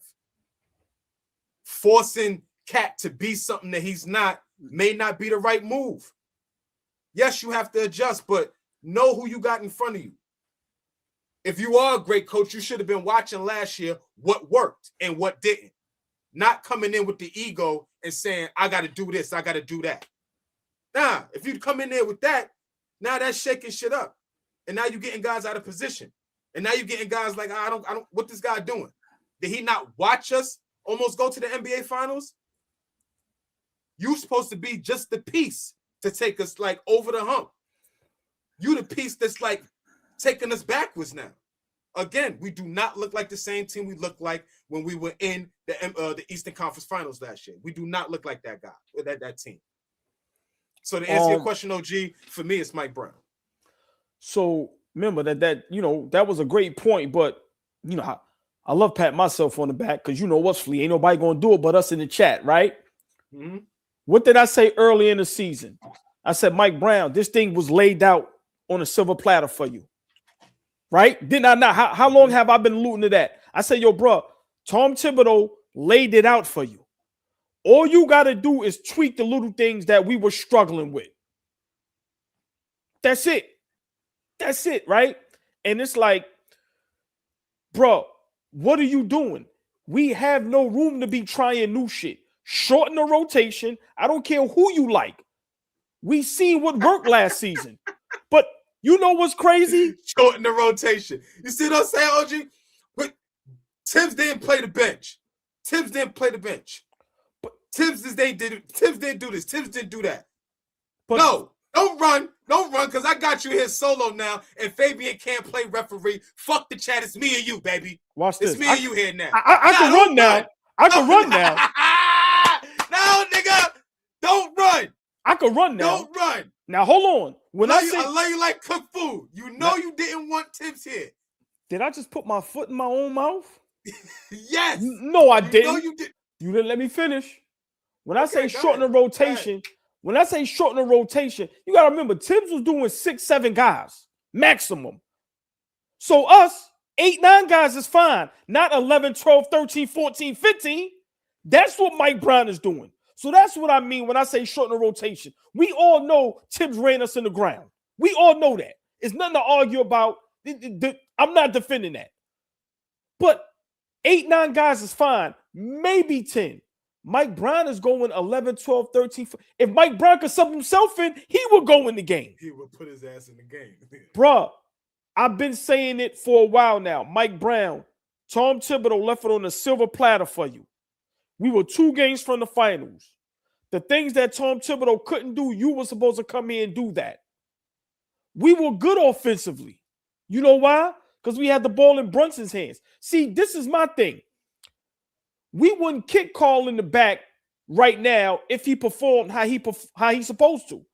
Forcing Cat to be something that he's not may not be the right move. Yes, you have to adjust, but know who you got in front of you. If you are a great coach, you should have been watching last year what worked and what didn't. Not coming in with the ego and saying, I got to do this, I got to do that. Nah, if you come in there with that, Now that's shaking shit up. And now you're getting guys out of position. And now you're getting guys like, I don't, what this guy doing? Did he not watch us almost go to the NBA finals? You supposed to be just the piece to take us like over the hump. You the piece that's like taking us backwards now. Again, we do not look like the same team we looked like when we were in the Eastern Conference Finals last year. We do not look like that guy, that team. So to answer your question, OG, for me, it's Mike Brown. So remember that that was a great point, but I love patting myself on the back because you know what's Flea, ain't nobody gonna do it but us in the chat, right? Mm-hmm. What did I say early in the season? I said, Mike Brown, this thing was laid out on a silver platter for you, right? Didn't I not? How long have I been alluding to that? I said, yo, bro, Tom Thibodeau laid it out for you. All you got to do is tweak the little things that we were struggling with. That's it. That's it, right? And it's like, bro, what are you doing? We have no room to be trying new shit. Shorten the rotation. I don't care who you like. We seen what worked last season. But you know what's crazy? Shorten the rotation. You see what I'm saying, OG? But Tibbs didn't play the bench. Tibbs didn't play the bench. But Tibbs didn't do this. Tibbs didn't do that. But no, don't run. Don't run, because I got you here solo now, and Fabian can't play referee. Fuck the chat. It's me and you, baby. Watch this. It's me and you here now. I can run now. I can run now. No, nigga. Don't run. I can run now. Don't run. Now, hold on. I love you like cooked food. You know you didn't want Tibbs here. Did I just put my foot in my own mouth? Yes. No, I didn't. No, you did. You didn't let me finish. When I say shorten the rotation, you got to remember, Tibbs was doing 6-7 guys, maximum. So us, 8-9 guys is fine. Not 11, 12, 13, 14, 15. That's what Mike Brown is doing. So that's what I mean when I say shorten the rotation. We all know Tibbs ran us in the ground. We all know that. It's nothing to argue about. I'm not defending that. But 8-9 guys is fine. Maybe 10. Mike Brown is going 11, 12, 13. If Mike Brown could sub himself in, he would go in the game. He would put his ass in the game. Bruh, I've been saying it for a while now. Mike Brown, Tom Thibodeau left it on a silver platter for you. We were 2 games from the finals. The things that Tom Thibodeau couldn't do, you were supposed to come here and do that. We were good offensively. You know why? Because we had the ball in Brunson's hands. See, this is my thing. We wouldn't kick Carl in the back right now if he performed how he's supposed to.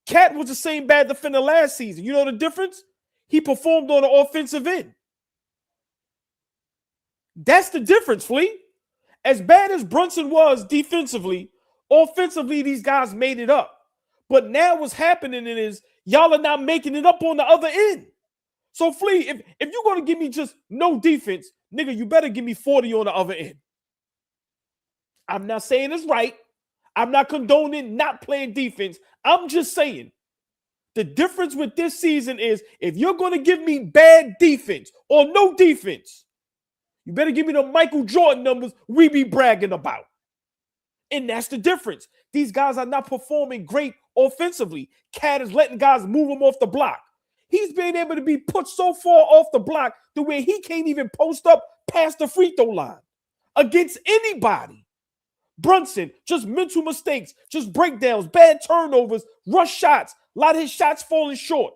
Cat was the same bad defender last season. You know the difference? He performed on the offensive end. That's the difference, Flea. As bad as Brunson was defensively, offensively, these guys made it up. But now what's happening is y'all are not making it up on the other end. So, Flea, if you're going to give me just no defense, nigga, you better give me 40 on the other end. I'm not saying it's right. I'm not condoning not playing defense. I'm just saying the difference with this season is if you're going to give me bad defense or no defense, you better give me the Michael Jordan numbers we be bragging about. And that's the difference. These guys are not performing great offensively. Cat is letting guys move him off the block. He's been able to be put so far off the block to where he can't even post up past the free throw line against anybody. Brunson, just mental mistakes, just breakdowns, bad turnovers, rush shots, a lot of his shots falling short.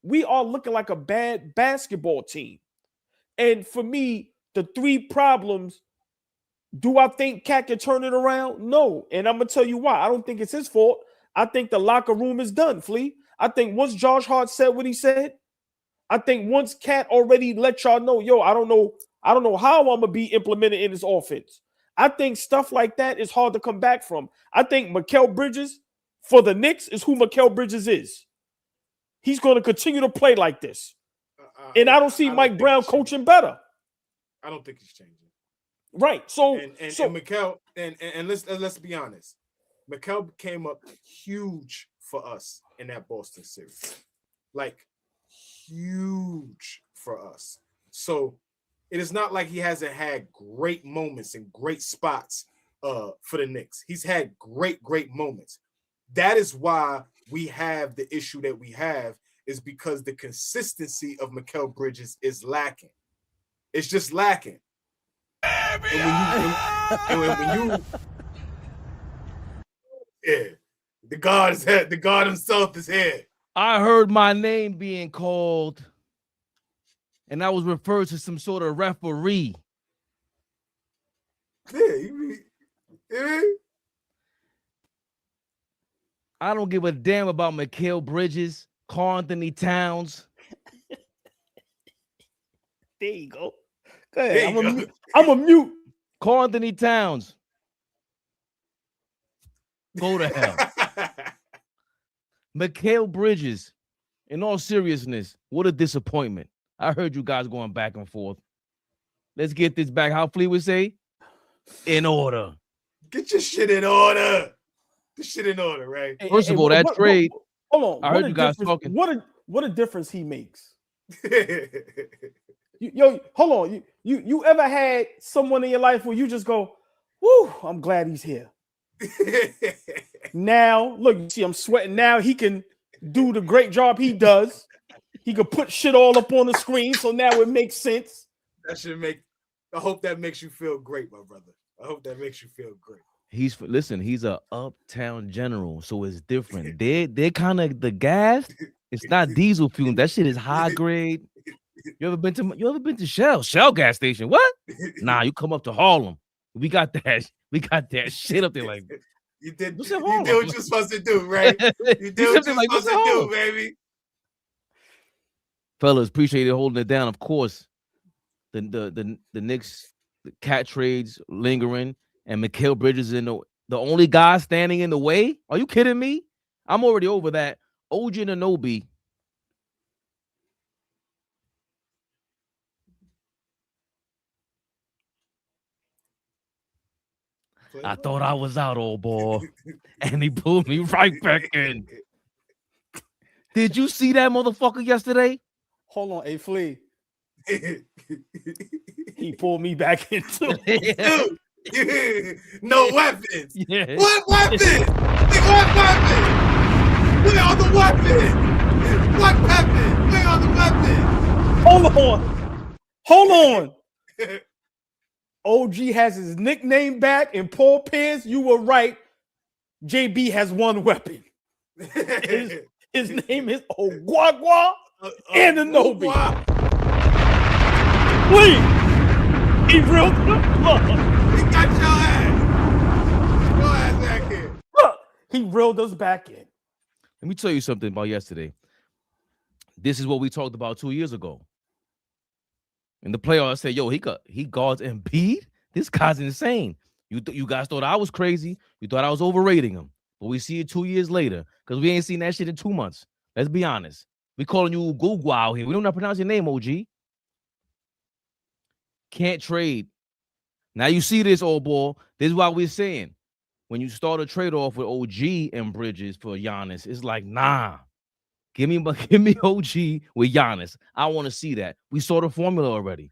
We are looking like a bad basketball team. And for me, the 3 problems, do I think Cat can turn it around? No. And I'm going to tell you why. I don't think it's his fault. I think the locker room is done, Flea. I think once Josh Hart said what he said, I think once Cat already let y'all know, yo, I don't know how I'm going to be implemented in this offense. I think stuff like that is hard to come back from. I think Mikal Bridges for the Knicks is who Mikal Bridges is. He's going to continue to play like this. And I don't see Mike Brown coaching better. I don't think he's changing. Right. So and Mikal, and let's be honest. Mikal came up huge for us in that Boston series. Like huge for us. So it is not like he hasn't had great moments and great spots for the Knicks. He's had great moments. That is why we have the issue that we have is because the consistency of Mikal Bridges is lacking. It's just lacking. And when you yeah, the God himself is here. I heard my name being called, and I was referred to some sort of referee. Yeah, I don't give a damn about Mikal Bridges, Karl Anthony Towns. There you go. Go ahead. I'm a mute. Karl Anthony Towns. Go to hell. Mikal Bridges, in all seriousness, what a disappointment. I heard you guys going back and forth. Let's get this back. How Flea would say? In order. Get your shit in order. The shit in order, right? First of all, that trade. Hold on. I heard you guys talking. What a difference he makes. Yo, hold on. You ever had someone in your life where you just go, "Whoo, I'm glad he's here." Now, look, you see, I'm sweating. Now he can do the great job he does. He could put shit all up on the screen, so now it makes sense. I hope that makes you feel great, my brother. I hope that makes you feel great. He's a uptown general, so it's different. They're kind of the gas. It's not diesel fuel. That shit is high grade. You ever been to Shell gas station? What? Nah, you come up to Harlem. We got that shit up there. Like you did what you're supposed to do, right? You did what you're supposed to do, baby. Fellas, appreciate it holding it down. Of course, the Knicks, the cat trades lingering, and Mikal Bridges in the only guy standing in the way. Are you kidding me? I'm already over that. OG Anunoby. I thought I was out, old boy, and he pulled me right back in. Did you see that motherfucker yesterday? Hold on, a Flea. He pulled me back in too. No weapons. Yeah. What weapons? What weapons? Where are the weapons? What weapons? Where are the weapons? Hold on. OG has his nickname back, and Paul Pierce, you were right. JB has one weapon. His name is Ogwagwa and Anunoby. Please, he reeled He got your ass. Your ass back in. Look, he reeled us back in. Let me tell you something about yesterday. This is what we talked about 2 years ago. In the playoffs, I said, yo, he guards Embiid? This guy's insane. You guys thought I was crazy. You thought I was overrating him. But we see it 2 years later because we ain't seen that shit in 2 months. Let's be honest. We calling you Google out here. We don't know how to pronounce your name, OG. Can't trade. Now you see this, old boy. This is why we're saying when you start a trade off with OG and Bridges for Giannis, it's like, nah. Give me OG with Giannis. I want to see that. We saw the formula already.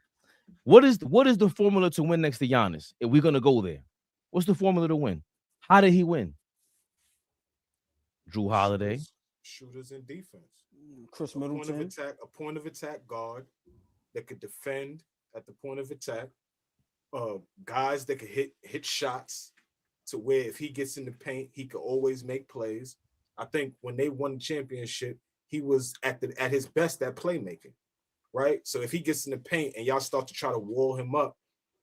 What is the formula to win next to Giannis? If we're gonna go there, what's the formula to win? How did he win? Drew Holiday, shooters and defense. Chris Middleton, a point of attack guard that could defend at the point of attack. Guys that could hit shots to where if he gets in the paint, he could always make plays. I think when they won the championship, he was at his best at playmaking, right? So if he gets in the paint and y'all start to try to wall him up,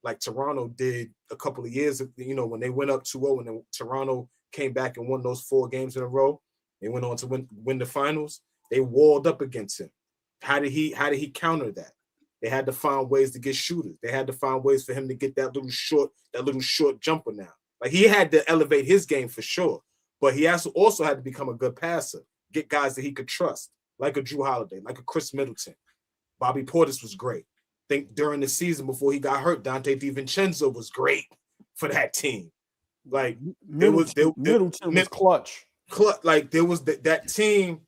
like Toronto did a couple of years, when they went up 2-0 and then Toronto came back and won those 4 games in a row, they went on to win the finals. They walled up against him. How did he counter that? They had to find ways to get shooters. They had to find ways for him to get that little short jumper now. Like he had to elevate his game for sure. But he also had to become a good passer, get guys that he could trust, like a Drew Holiday, like a Chris Middleton. Bobby Portis was great. I think during the season before he got hurt, Dante DiVincenzo was great for that team. Like Middleton was clutch. Like there was that team.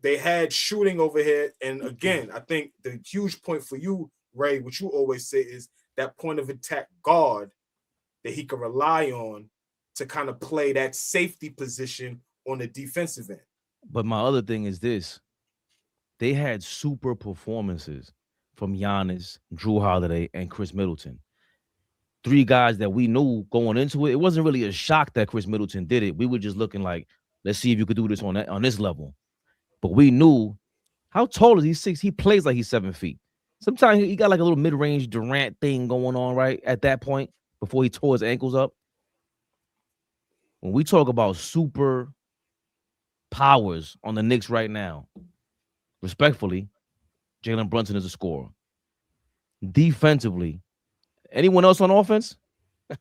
They had shooting over here, and again, I think the huge point for you, Ray, what you always say is that point of attack guard that he can rely on to kind of play that safety position on the defensive end. But my other thing is this: they had super performances from Giannis, Drew Holiday, and Chris Middleton. Three guys that we knew going into it. It wasn't really a shock that Chris Middleton did it. We were just looking like, let's see if you could do this on this level. But we knew, how tall is he? 6. He plays like he's 7 feet. Sometimes he got like a little mid-range Durant thing going on right at that point before he tore his ankles up. When we talk about super powers on the Knicks right now, respectfully, Jalen Brunson is a scorer. Defensively, anyone else on offense?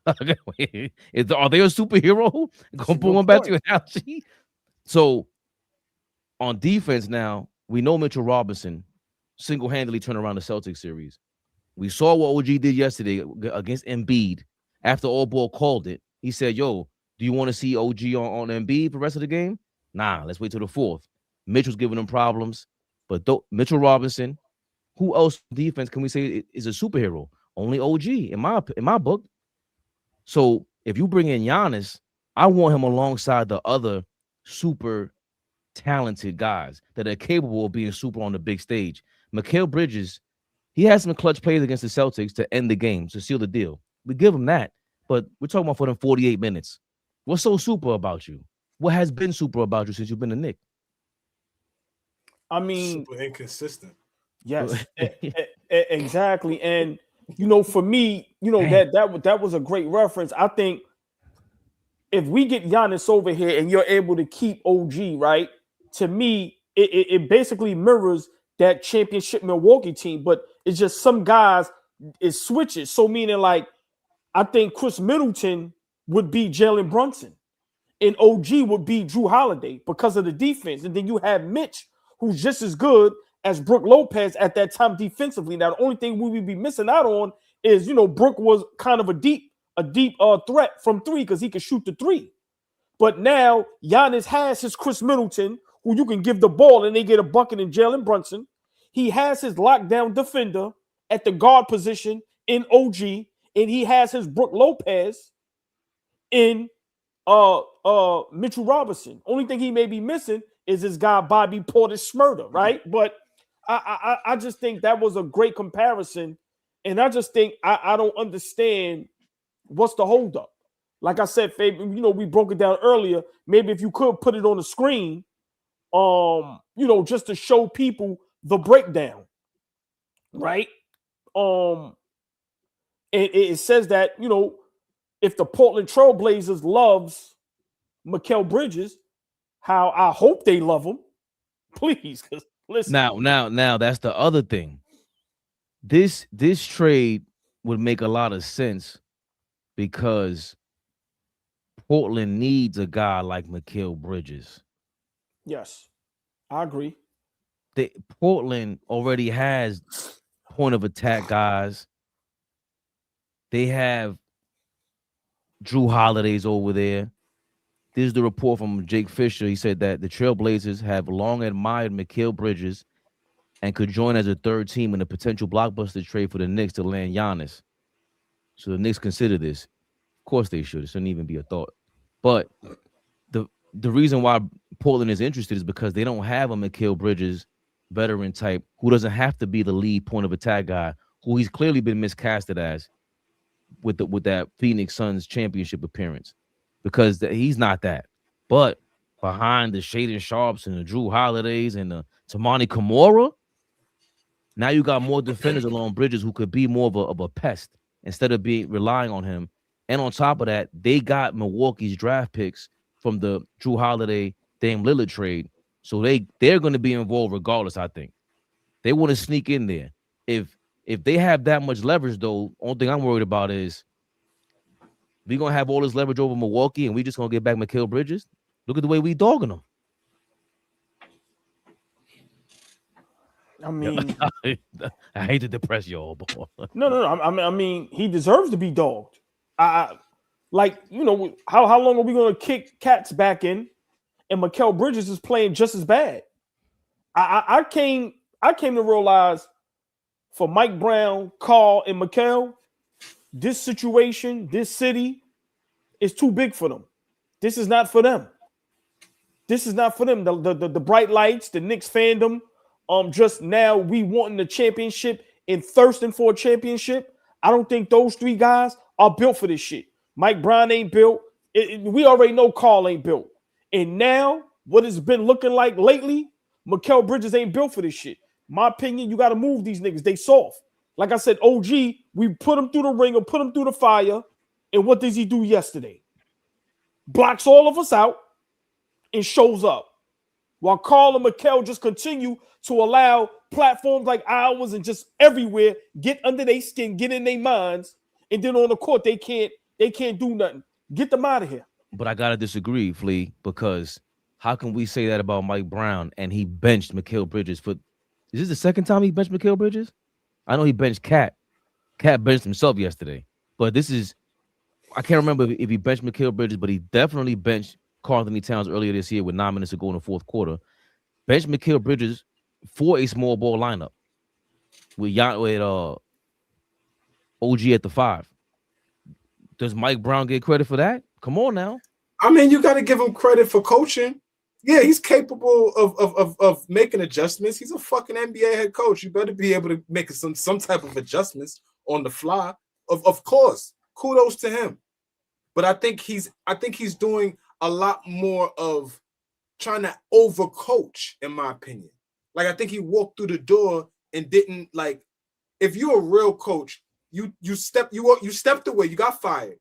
Are they a superhero? Go put one back to your analogy. So on defense now, we know Mitchell Robinson single-handedly turned around the Celtics series. We saw what OG did yesterday against Embiid after AllBall called it. He said, yo, do you want to see OG on Embiid for the rest of the game? Nah, let's wait till the fourth. Mitchell's giving them problems. But Mitchell Robinson, who else defense can we say is a superhero? Only OG in my book. So if you bring in Giannis, I want him alongside the other super talented guys that are capable of being super on the big stage. Mikal Bridges, he has some clutch plays against the Celtics to end the game, to seal the deal. We give him that, but we're talking about for them 48 minutes. What's so super about you? What has been super about you since you've been a Knick? I mean, super inconsistent. Yes, exactly. And for me, that was a great reference. I think if we get Giannis over here and you're able to keep OG, right? To me, it basically mirrors that championship Milwaukee team, but it's just some guys it switches. So meaning like I think Chris Middleton would be Jalen Brunson and OG would be Drew Holiday because of the defense. And then you have Mitch, who's just as good as Brook Lopez at that time defensively. Now, the only thing we would be missing out on is, Brook was kind of a deep threat from three because he could shoot the three. But now Giannis has his Chris Middleton, who you can give the ball and they get a bucket in Jalen Brunson. He has his lockdown defender at the guard position in OG, and he has his Brook Lopez in Mitchell Robinson. Only thing he may be missing is this guy Bobby Portis Schmurder, right? But I just think that was a great comparison, and I just think I don't understand what's the holdup. Like I said, Fabe, we broke it down earlier. Maybe if you could put it on the screen, just to show people the breakdown, right? It says that if the Portland Trailblazers loves Mikal Bridges, how I hope they love him, please. Listen. Now that's the other thing. This trade would make a lot of sense because Portland needs a guy like Mikal Bridges. Yes, I agree. Portland already has point of attack guys. They have Drew Holidays over there. This is the report from Jake Fisher. He said that the Trailblazers have long admired Mikal Bridges and could join as a third team in a potential blockbuster trade for the Knicks to land Giannis. So the Knicks consider this. Of course they should. It shouldn't even be a thought. But the reason why Portland is interested is because they don't have a Mikal Bridges veteran type who doesn't have to be the lead point of attack guy, who he's clearly been miscasted as with that Phoenix Suns championship appearance, because he's not that. But behind the Shaedon Sharps and the Drew Holidays and the Tamani Kimura, now you got more defenders along Bridges who could be more of a pest instead of relying on him. And on top of that, they got Milwaukee's draft picks from the Drew Holiday Dame Lillard trade. So they're going to be involved regardless, I think. They want to sneak in there. If they have that much leverage, though, only thing I'm worried about is we're going to have all this leverage over Milwaukee and we just going to get back Mikal Bridges. Look at the way we dogging them. I mean, I hate to depress you all, boy. No. I mean, he deserves to be dogged. How long are we going to kick cats back in? And Mikal Bridges is playing just as bad. I came to realize for Mike Brown, Carl, and Mikal, this situation, this city is too big for them. This is not for them. This is not for them. The bright lights, the Knicks fandom, just now we wanting the championship and thirsting for a championship. I don't think those three guys are built for this shit. Mike Brown ain't built. We already know Carl ain't built. And now, what it's been looking like lately, Mikal Bridges ain't built for this shit. My opinion, you got to move these niggas. They soft. Like I said, OG, we put him through the ringer, put him through the fire. And what does he do yesterday? Blocks all of us out and shows up. While Carl and Mikal just continue to allow platforms like ours and just everywhere get under their skin, get in their minds, and then on the court they can't do nothing. Get them out of here. But I gotta disagree, Flea, because how can we say that about Mike Brown and he benched Mikal Bridges for? Is this the second time he benched Mikal Bridges? I know he benched Cat. Cat benched himself yesterday, but this is I can't remember if he benched Mikal Bridges, but he definitely benched Karl Anthony Towns earlier this year with 9 minutes to go in the fourth quarter. Benched Mikal Bridges for a small ball lineup with OG at the 5. Does Mike Brown get credit for that? Come on now. I mean, you got to give him credit for coaching. Yeah, he's capable of making adjustments. He's a fucking NBA head coach. You better be able to make some type of adjustments on the fly. Of course, kudos to him. But I think he's doing a lot more of trying to overcoach, in my opinion. Like, I think he walked through the door and didn't, like, if you're a real coach, you stepped away, you got fired.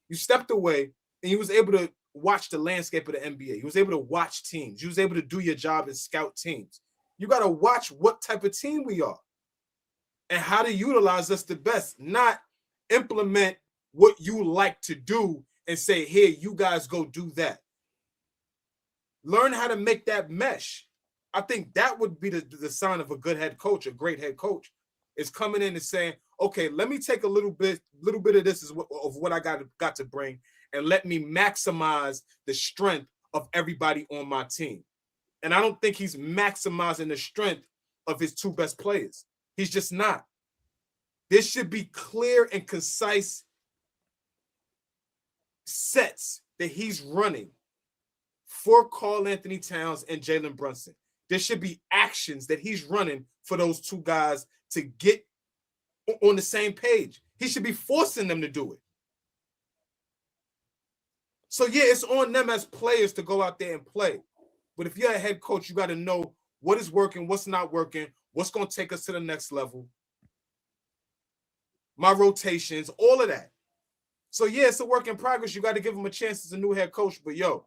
You stepped away and you was able to watch the landscape of the NBA. You was able to watch teams. You was able to do your job and scout teams. You got to watch what type of team we are and how to utilize us the best, not implement what you like to do and say, here, you guys go do that. Learn how to make that mesh. I think that would be the sign of a good head coach, a great head coach, is coming in and saying, okay, let me take a little bit of this of what I got to bring, and let me maximize the strength of everybody on my team. And I don't think he's maximizing the strength of his 2 best players. He's just not. There should be clear and concise sets that he's running for Karl Anthony Towns and Jalen Brunson. There should be actions that he's running for those 2 guys to get on the same page. He should be forcing them to do it. So, yeah, it's on them as players to go out there and play. But if you're a head coach, you got to know what is working, what's not working, what's going to take us to the next level, my rotations, all of that. So, yeah, it's a work in progress. You got to give him a chance as a new head coach. But, yo,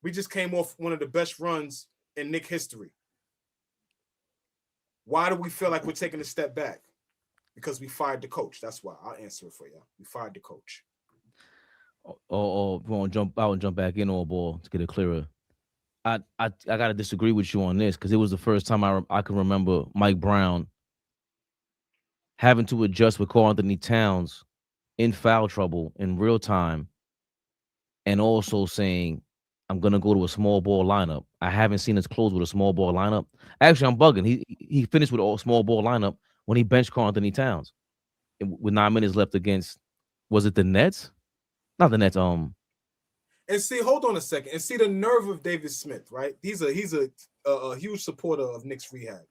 we just came off one of the best runs in Knicks history. Why do we feel like we're taking a step back? Because we fired the coach. That's why. I'll answer it for you. We fired the coach. Oh, we want to jump out and jump back in on ball to get it clearer. I got to disagree with you on this because it was the first time I can remember Mike Brown having to adjust with Karl Anthony Towns in foul trouble in real time and also saying, I'm going to go to a small ball lineup. I haven't seen us close with a small ball lineup. Actually, I'm bugging. He finished with a small ball lineup when he benched Karl Anthony Towns with 9 minutes left against, was it the Nets? Not the Nets. And see, hold on a second. And see the nerve of David Smith, right? He's a huge supporter of Knicks rehab.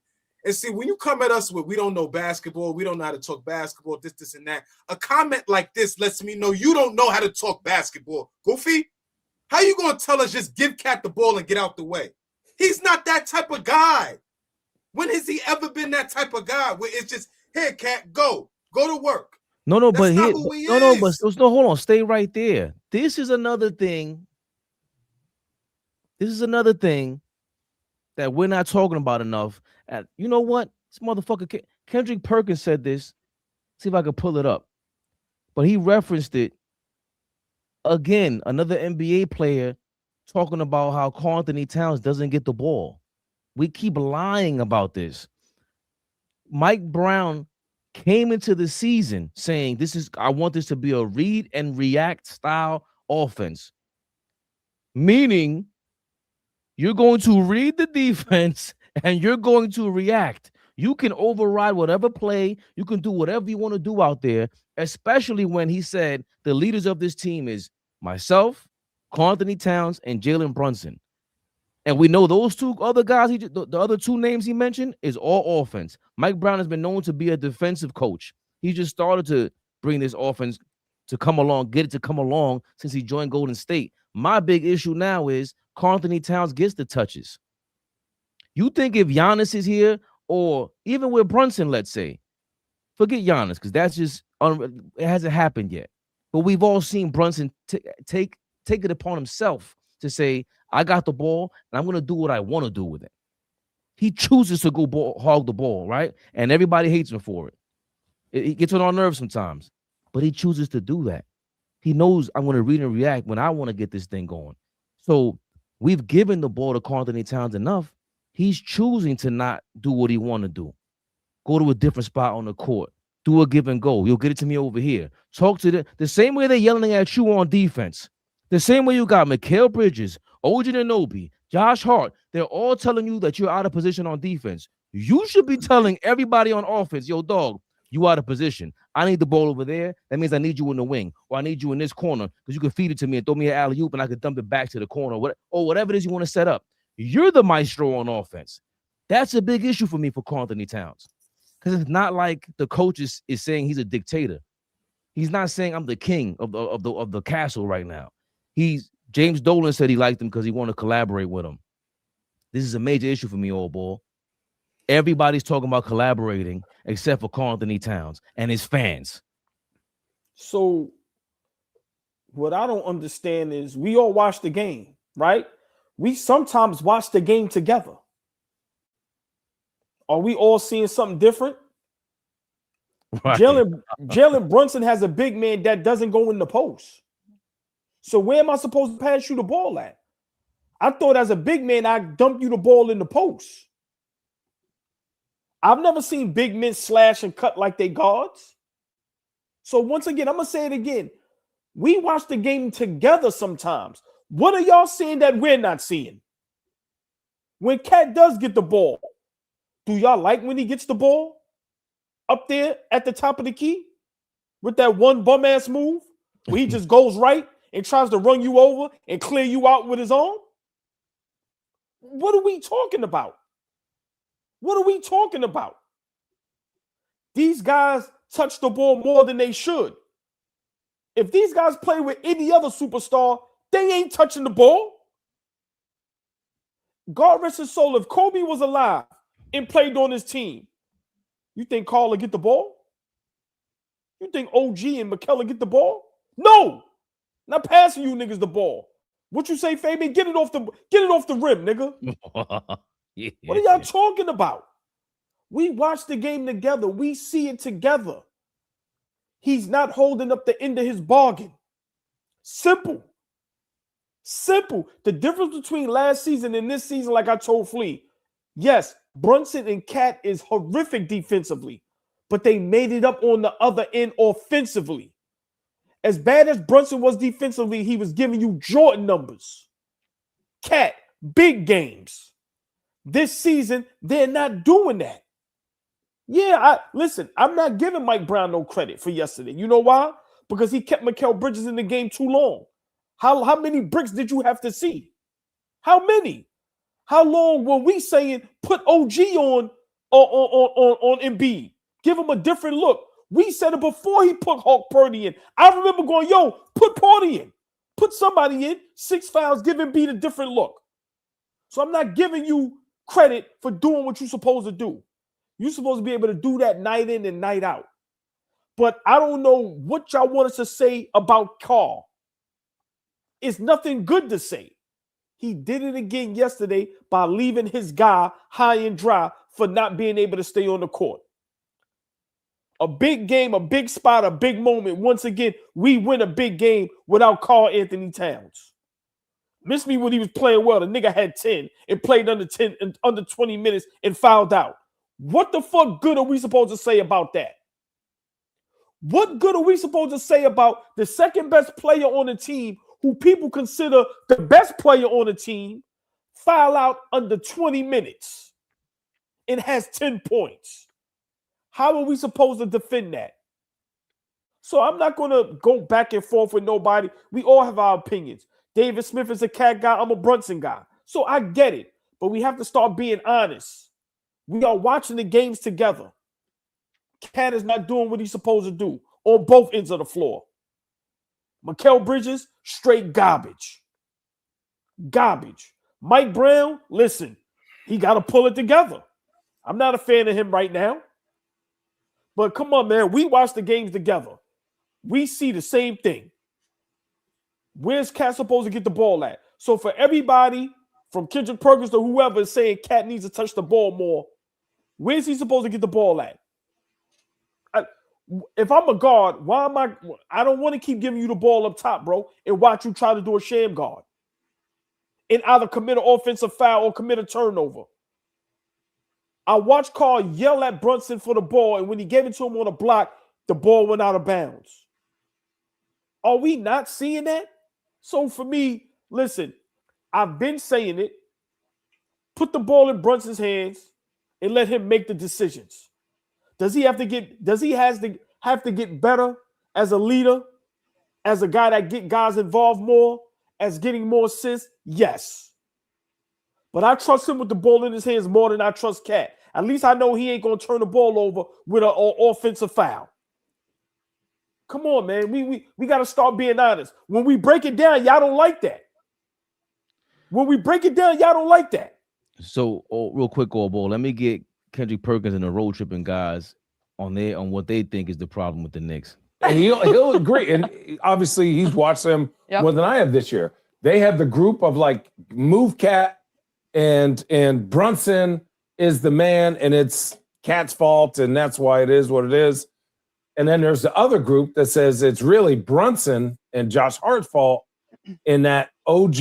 And see, when you come at us with, we don't know basketball, we don't know how to talk basketball, this, and that, a comment like this lets me know you don't know how to talk basketball. Goofy, how you going to tell us just give Cat the ball and get out the way? He's not that type of guy. When has he ever been that type of guy where it's just, here, Cat, go to work? No, That's but not here, who he no, is. but no, hold on, stay right there. This is another thing. This is another thing that we're not talking about enough. And you know what? This motherfucker, Kendrick Perkins said this. See if I can pull it up. But he referenced it again. Another NBA player talking about how Karl Anthony Towns doesn't get the ball. We keep lying about this. Mike Brown came into the season saying, I want this to be a read and react style offense. Meaning, you're going to read the defense and you're going to react. You can override whatever play. You can do whatever you want to do out there, especially when he said the leaders of this team is myself, Karl-Anthony Towns and Jalen Brunson. And we know those two other guys, the other two names he mentioned, is all offense. Mike Brown has been known to be a defensive coach. He just started to bring this offense to come along, get it to come along since he joined Golden State. My big issue now is Karl-Anthony Towns gets the touches. You think if Giannis is here, or even with Brunson, let's say, forget Giannis, because that's just it hasn't happened yet. But we've all seen Brunson take it upon himself to say, I got the ball, and I'm going to do what I want to do with it. He chooses to go hog the ball, right? And everybody hates him for it. It gets on our nerves sometimes. But he chooses to do that. He knows I'm going to read and react when I want to get this thing going. So we've given the ball to Karl-Anthony Towns enough. He's choosing to not do what he want to do. Go to a different spot on the court. Do a give and go. You'll get it to me over here. Talk to the same way they're yelling at you on defense. The same way you got Mikal Bridges, OG Anunoby, Josh Hart. They're all telling you that you're out of position on defense. You should be telling everybody on offense, yo, dog, you out of position. I need the ball over there. That means I need you in the wing, or I need you in this corner because you can feed it to me and throw me an alley-oop and I can dump it back to the corner, or whatever it is you want to set up. You're the maestro on offense. That's a big issue for me for Karl-Anthony Towns, because it's not like the coach is saying he's a dictator. He's not saying I'm the king of the castle right now. James Dolan said he liked him because he wanted to collaborate with him. This is a major issue for me, AllBall. Everybody's talking about collaborating except for Karl-Anthony Towns and his fans. So what I don't understand is we all watch the game, right? We sometimes watch the game together. Are we all seeing something different? Right. Jalen Brunson has a big man that doesn't go in the post. So where am I supposed to pass you the ball at? I thought as a big man, I'd dump you the ball in the post. I've never seen big men slash and cut like they guards. So once again, I'm going to say it again. We watch the game together sometimes. What are y'all seeing that we're not seeing? When Cat does get the ball, do y'all like when he gets the ball up there at the top of the key with that one bum-ass move where he just goes right and tries to run you over and clear you out with his arm? What are we talking about? What are we talking about? These guys touch the ball more than they should. If these guys play with any other superstar, they ain't touching the ball. God rest his soul, if Kobe was alive and played on his team, you think Karl will get the ball? You think OG and Mikal will get the ball? No! Not passing you niggas the ball. What you say, Fabian? Get it off the rim, nigga. Yeah. What are y'all talking about? We watch the game together. We see it together. He's not holding up the end of his bargain. Simple. Simple. The difference between last season and this season, like I told Flea, yes, Brunson and Cat is horrific defensively, but they made it up on the other end offensively. As bad as Brunson was defensively, he was giving you Jordan numbers. Cat, big games. This season, they're not doing that. Yeah, listen, I'm not giving Mike Brown no credit for yesterday. You know why? Because he kept Mikal Bridges in the game too long. How many bricks did you have to see? How many? How long were we saying put OG on Embiid? Give him a different look. We said it before he put Hawk Purdy in. I remember going, yo, put Purdy in. Put somebody in. 6 fouls, give Embiid a different look. So I'm not giving you credit for doing what you're supposed to do. You're supposed to be able to do that night in and night out. But I don't know what y'all want us to say about Karl. It's nothing good to say. He did it again yesterday by leaving his guy high and dry for not being able to stay on the court. A big game, a big spot, a big moment. Once again, we win a big game without Karl-Anthony Towns. Miss me when he was playing well. The nigga had 10 and played under 10 and under 20 minutes and fouled out. What the fuck good are we supposed to say about that? What good are we supposed to say about the second best player on the team, who people consider the best player on the team, foul out under 20 minutes and has 10 points? How are we supposed to defend that? So I'm not going to go back and forth with nobody. We all have our opinions. David Smith is a Cat guy. I'm a Brunson guy. So I get it. But we have to start being honest. We are watching the games together. Cat is not doing what he's supposed to do on both ends of the floor. Mikal Bridges, straight garbage. Garbage. Mike Brown, listen, he got to pull it together. I'm not a fan of him right now. But come on, man. We watch the games together. We see the same thing. Where's Cat supposed to get the ball at? So for everybody, from Kendrick Perkins to whoever is saying Cat needs to touch the ball more, where's he supposed to get the ball at? If I'm a guard, why am I don't want to keep giving you the ball up top, bro, and watch you try to do a sham guard and either commit an offensive foul or commit a turnover. I watched Carl yell at Brunson for the ball, and when he gave it to him on a block, the ball went out of bounds. Are we not seeing that? So for me, listen, I've been saying it. Put the ball in Brunson's hands and let him make the decisions. Does he have to get better as a leader, as a guy that get guys involved more, as getting more assists? Yes. But I trust him with the ball in his hands more than I trust Cat. At least I know he ain't going to turn the ball over with an offensive foul. Come on, man. We got to start being honest. When we break it down, y'all don't like that. When we break it down, y'all don't like that. So, real quick, AllBall, let me get Kendrick Perkins and the road tripping guys on what they think is the problem with the Knicks. And he'll agree. And obviously, he's watched them more than I have this year. They have the group of like Move Cat and Brunson is the man, and it's Cat's fault, and that's why it is what it is. And then there's the other group that says it's really Brunson and Josh Hart's fault, in that OG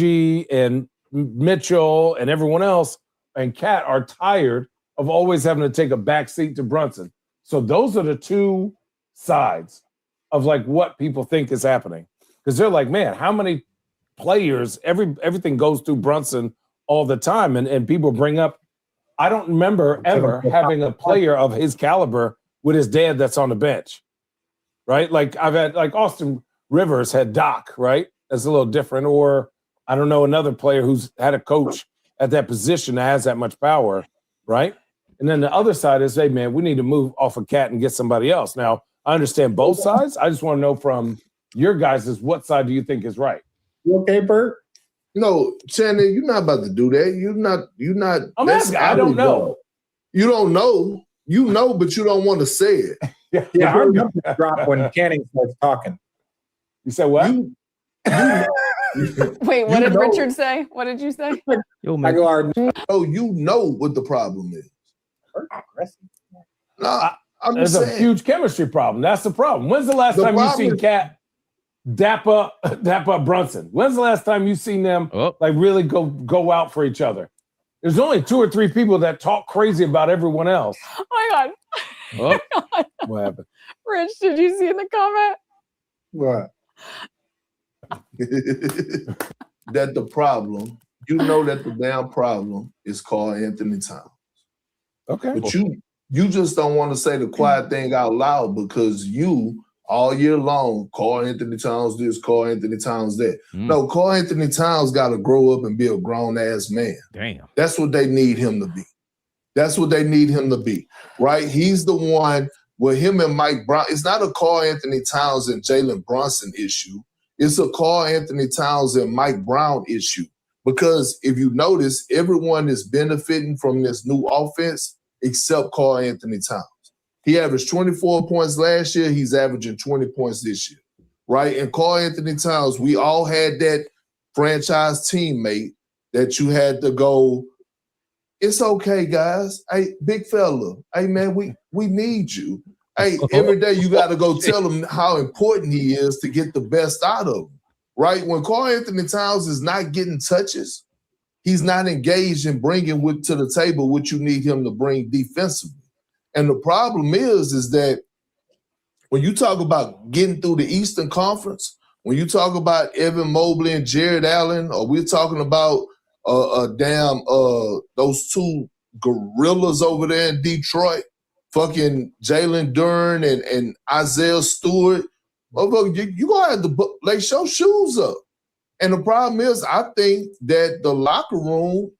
and Mitchell and everyone else and Cat are tired of always having to take a backseat to Brunson. So those are the two sides of like what people think is happening. Because they're like, man, how many players, everything goes through Brunson all the time. And people bring up, I don't remember ever having a player of his caliber with his dad that's on the bench, right? Like I've had, like Austin Rivers had Doc, right? That's a little different. Or I don't know, another player who's had a coach at that position that has that much power, right? And then the other side is, hey, man, we need to move off of Cat and get somebody else. Now, I understand both sides. I just want to know from your guys is what side do you think is right? You okay, Bert? No, Shannon, you're not about to do that. You're not. I'm asking. I don't know. You don't know. You know, but you don't want to say it. Yeah, our numbers drop when Canning starts talking. You said what? Wait, what did Richard say? What did you say? Yo, man. Oh, you know what the problem is. No, I'm There's just a saying. huge chemistry problem. That's the problem. When's the last time you seen Cat dap up Brunson? When's the last time you seen them like really go out for each other? There's only 2 or 3 people that talk crazy about everyone else. Oh my God. Oh, what happened? Rich, did you see in the comment? What? That the problem, you know that the damn problem is called Anthony Towns. Okay. But you just don't want to say the quiet thing out loud because you all year long call Anthony Towns this, call Anthony Towns that. No, call Anthony Towns got to grow up and be a grown-ass man. Damn. That's what they need him to be. That's what they need him to be, right? He's the one with him and Mike Brown. It's not a Carl Anthony Towns and Jalen Brunson issue. It's a Carl Anthony Towns and Mike Brown issue. Because if you notice, everyone is benefiting from this new offense except Carl Anthony Towns. He averaged 24 points last year. He's averaging 20 points this year, right? And Carl Anthony Towns, we all had that franchise teammate that you had to go, it's okay, guys. Hey, big fella. Hey, man, we need you. Hey, every day you got to go tell him how important he is to get the best out of him, right? When Carl Anthony Towns is not getting touches, he's not engaged in bringing to the table what you need him to bring defensively. And the problem is that when you talk about getting through the Eastern Conference, when you talk about Evan Mobley and Jared Allen, or we're talking about those two gorillas over there in Detroit, fucking Jalen Duren and Isaiah Stewart, you gonna have to lace your shoes up And the problem is, I think that the locker room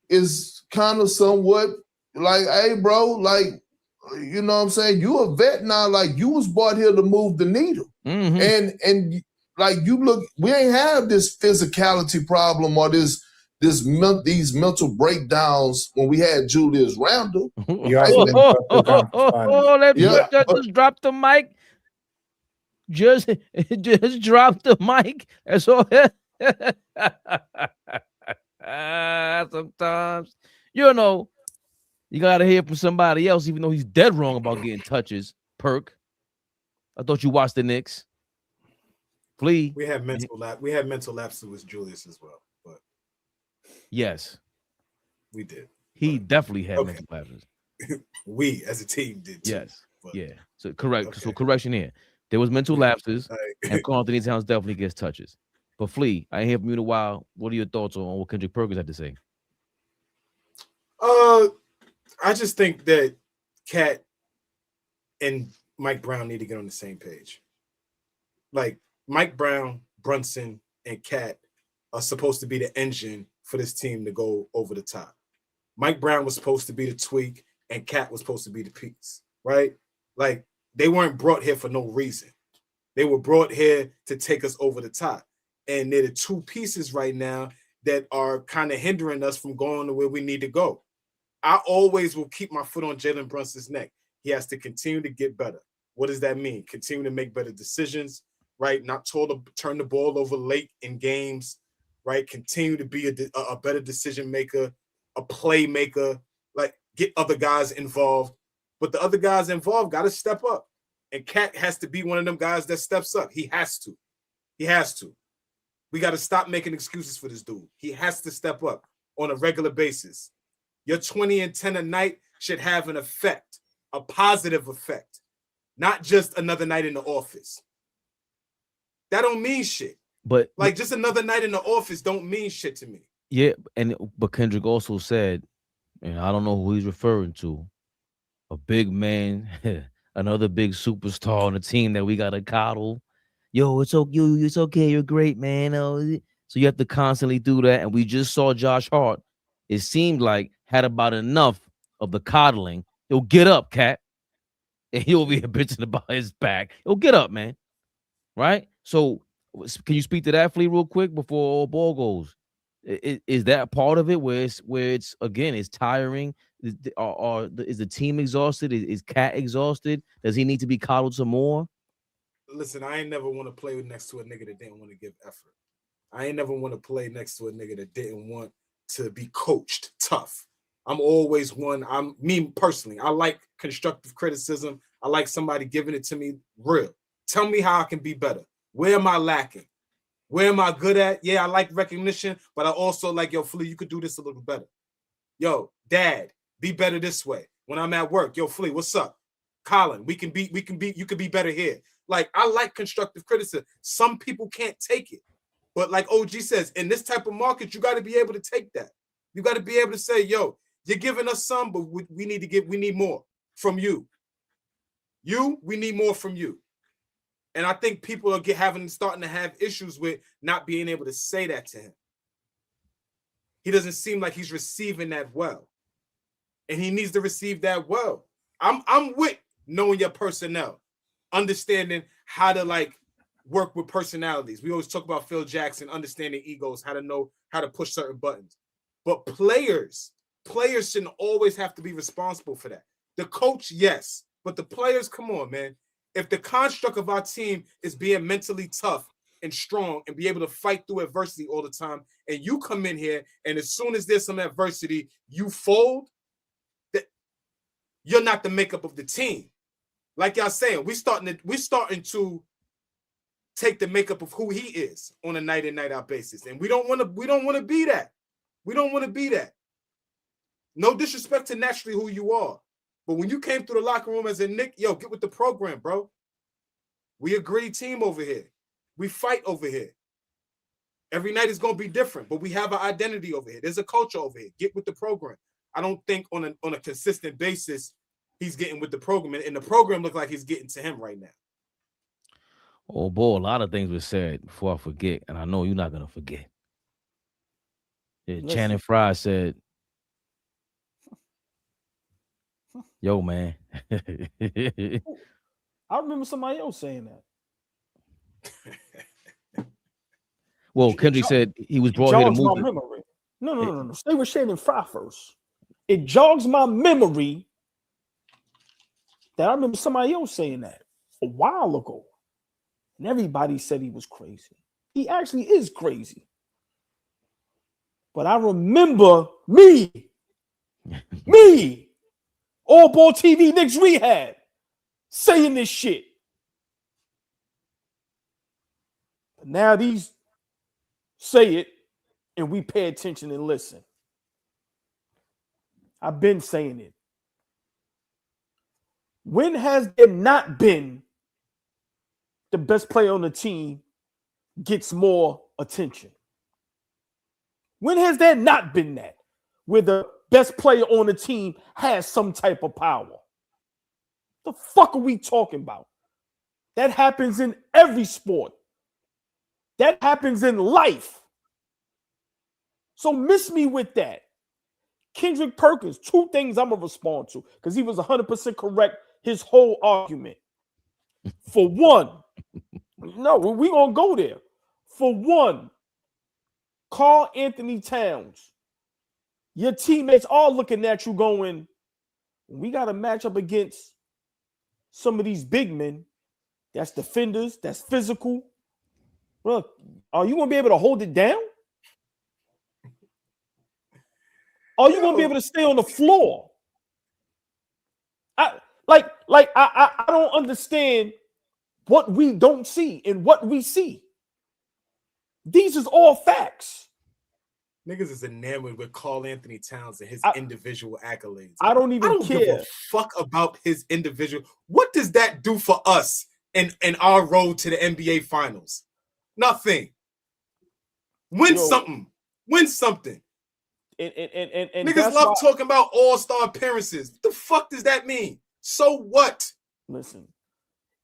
is kind of somewhat like, hey, bro, like, you know what I'm saying? You a vet now, like you was brought here to move the needle. Mm-hmm. And like you look, we ain't have this physicality problem or these mental breakdowns when we had Julius Randle. That just dropped the mic. Just drop the mic. That's all. Sometimes, you know, you gotta hear from somebody else, even though he's dead wrong about getting touches. Perk, I thought you watched the Knicks. Flea. We had mental lapses with Julius as well, but yes, we did. He definitely had mental lapses. We as a team did too. Yes, yeah. So correct. Okay. So correction here. There was mental lapses, and Karl Anthony Towns definitely gets touches. But Flea, I ain't hear from you in a while. What are your thoughts on what Kendrick Perkins had to say? I just think that Cat and Mike Brown need to get on the same page. Like Mike Brown, Brunson, and Cat are supposed to be the engine for this team to go over the top. Mike Brown was supposed to be the tweak, and Cat was supposed to be the piece, right? Like they weren't brought here for no reason. They were brought here to take us over the top. And they're the two pieces right now that are kind of hindering us from going to where we need to go. I always will keep my foot on Jalen Brunson's neck. He has to continue to get better. What does that mean? Continue to make better decisions, right? Not told to turn the ball over late in games, right? Continue to be a better decision maker, a playmaker, like get other guys involved. But the other guys involved got to step up. And Cat has to be one of them guys that steps up. He has to. He has to. We got to stop making excuses for this dude. He has to step up on a regular basis. Your 20 and 10 a night should have an effect, a positive effect, not just another night in the office. That don't mean shit. But like just another night in the office don't mean shit to me. Yeah, but Kendrick also said, and I don't know who he's referring to, a big man, another big superstar on the team that we gotta coddle. Yo, it's okay, you're great, man. So you have to constantly do that. And we just saw Josh Hart. It seemed like had about enough of the coddling. He'll get up, Cat, and he'll be bitching about his back. He'll get up, man. Right? So can you speak to that, Flea, real quick before all ball goes? Is that part of it where it's again, it's tiring? Is the team exhausted? Is Cat exhausted? Does he need to be coddled some more? Listen, I ain't never want to play next to a nigga that didn't want to give effort. I ain't never want to play next to a nigga that didn't want to be coached tough. I'm always one. Me personally, I like constructive criticism. I like somebody giving it to me real. Tell me how I can be better. Where am I lacking? Where am I good at? Yeah, I like recognition, but I also like, yo, Flea, you could do this a little better. Yo, Dad, be better this way. When I'm at work, yo, Flea, what's up? Colin, you can be better here. Like, I like constructive criticism. Some people can't take it. But like OG says, in this type of market, you got to be able to take that. You got to be able to say, yo, you're giving us some, but we need more from you. We need more from you. And I think people are starting to have issues with not being able to say that to him. He doesn't seem like he's receiving that well. And he needs to receive that well. I'm with knowing your personnel, understanding how to like work with personalities. We always talk about Phil Jackson, understanding egos, how to know how to push certain buttons. But players shouldn't always have to be responsible for that. The coach, yes, but the players, come on, man. If the construct of our team is being mentally tough and strong and be able to fight through adversity all the time, and you come in here and as soon as there's some adversity, you fold, that you're not the makeup of the team. Like y'all saying, we're starting to take the makeup of who he is on a night in, night out basis. And we don't want to be that. We don't want to be that. No disrespect to naturally who you are. But when you came through the locker room as a Knick, yo, get with the program, bro. We a great team over here. We fight over here. Every night is going to be different, but we have an identity over here. There's a culture over here. Get with the program. I don't think on a consistent basis he's getting with the program, and the program looks like he's getting to him right now. Oh boy, a lot of things were said before I forget, and I know you're not gonna forget. Yeah, Channing Frye said, "Yo, man." I remember somebody else saying that. Well, Kendrick said he was brought here to Jogs move. my memory. No. Stay with Channing Frye first. It jogs my memory that I remember somebody else saying that a while ago. And everybody said he was crazy. He actually is crazy. But I remember me, AllBall TV, Knicks Rehab, saying this shit. But now these say it and we pay attention and listen. I've been saying it. When has there not been the best player on the team gets more attention? When has there not been that? Where the best player on the team has some type of power? The fuck are we talking about? That happens in every sport. That happens in life. So miss me with that. Kendrick Perkins, two things I'm going to respond to because he was 100% correct his whole argument. For one, no, we're going to go there. For one, Karl Anthony Towns, your teammates are looking at you going, we got to match up against some of these big men. That's defenders, that's physical. Look, are you going to be able to hold it down? Are you going to be able to stay on the floor? I don't understand what we don't see and what we see. These is all facts. Niggas is enamored with Karl Anthony Towns and his individual accolades. I don't even care. Give a fuck about his individual. What does that do for us in our road to the NBA Finals? Nothing. Win something. Win something. And niggas love talking about all-star appearances. What the fuck does that mean? So what? Listen,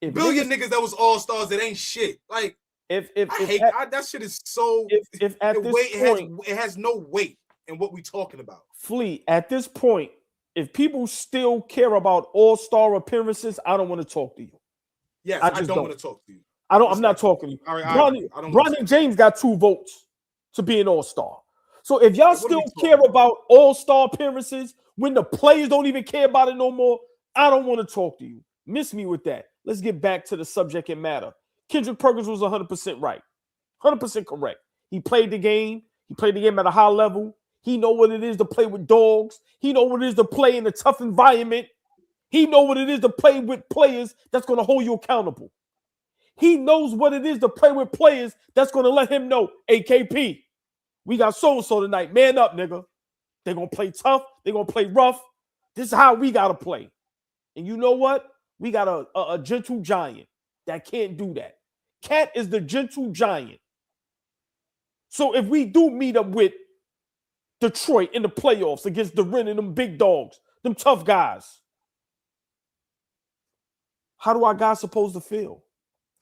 billion niggas that was all-stars that ain't shit. Like, that shit is so. If at this point it has no weight in what we talking about. Fleet, at this point, if people still care about all-star appearances, I don't want to talk to you. Yes, I don't want to talk to you. I'm not talking to you. All right, Bronny James got 2 votes to be an all-star. So if y'all still care about all-star appearances when the players don't even care about it no more, I don't want to talk to you. Miss me with that. Let's get back to the subject and matter. Kendrick Perkins was 100% right. 100% correct. He played the game. He played the game at a high level. He know what it is to play with dogs. He know what it is to play in a tough environment. He know what it is to play with players that's going to hold you accountable. He knows what it is to play with players that's going to let him know, AKP, we got so-and-so tonight. Man up, nigga. They're going to play tough. They're going to play rough. This is how we got to play. And you know what? We got a gentle giant that can't do that. Cat is the gentle giant. So if we do meet up with Detroit in the playoffs against the Ren and them big dogs, them tough guys, how do our guys supposed to feel?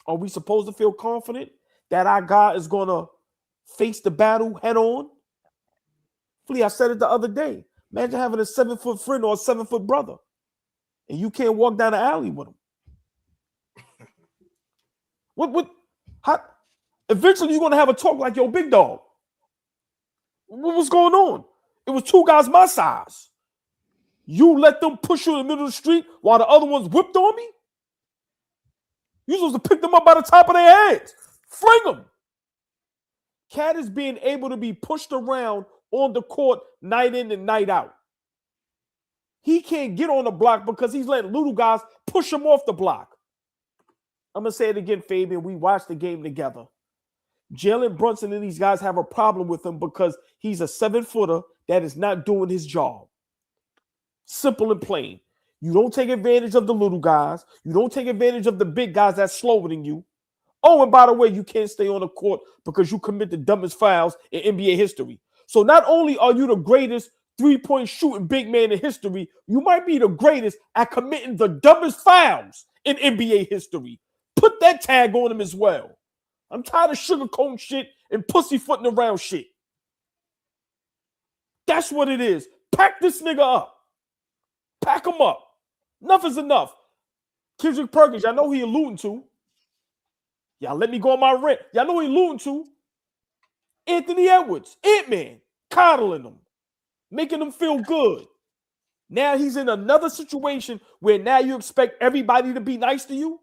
Are we supposed to feel confident that our guy is going to face the battle head on? Flea, I said it the other day. Imagine having a 7-foot friend or a 7-foot brother, and you can't walk down the alley with him. How? Eventually, you're going to have a talk like your big dog. What was going on? It was 2 guys my size. You let them push you in the middle of the street while the other ones whipped on me? You're supposed to pick them up by the top of their heads. Fling them. Cat is being able to be pushed around on the court night in and night out. He can't get on the block because he's letting little guys push him off the block. I'm going to say it again, Fabian. We watched the game together. Jalen Brunson and these guys have a problem with him because he's a 7-footer that is not doing his job. Simple and plain. You don't take advantage of the little guys. You don't take advantage of the big guys that's slower than you. Oh, and by the way, you can't stay on the court because you commit the dumbest fouls in NBA history. So not only are you the greatest three-point shooting big man in history, you might be the greatest at committing the dumbest fouls in NBA history. Put that tag on him as well. I'm tired of sugarcoating shit and pussyfooting around shit. That's what it is. Pack this nigga up. Pack him up. Enough is enough. Kendrick Perkins, y'all know who he alluding to. Y'all let me go on my rent. Y'all know who he alluding to. Anthony Edwards, Ant-Man, coddling him, making him feel good. Now he's in another situation where now you expect everybody to be nice to you?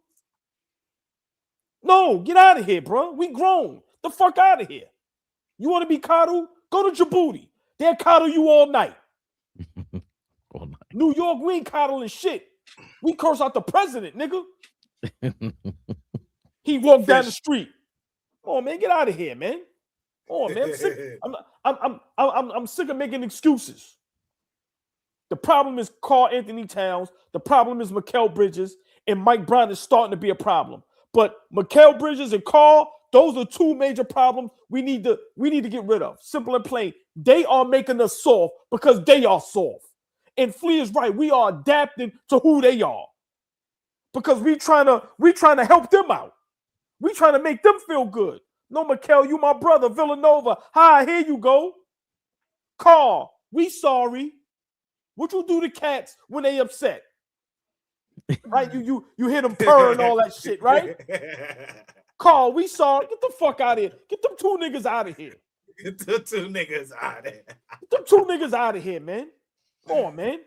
No, get out of here, bro. We grown. The fuck out of here. You want to be coddled? Go to Djibouti. They'll coddle you all night. All night. New York, we ain't coddling shit. We curse out the president, nigga. He walked down the street. Oh man, get out of here, man. Oh man, I'm sick of making excuses. The problem is Karl Anthony Towns. The problem is Mikal Bridges, and Mike Brown is starting to be a problem. But Mikal Bridges and Karl, those are two major problems we need to get rid of. Simple and plain. They are making us soft because they are soft. And Flea is right. We are adapting to who they are because we trying to help them out. We trying to make them feel good. No, Mikal, you my brother, Villanova. Hi, here you go. Karl, we sorry. What you do to cats when they upset? Right? You hear them purr and all that shit, right? Karl, we sorry. Get the fuck out of here. Get them two niggas out of here. Get the two niggas out of here. Get them two niggas out of here, man. Come on, man.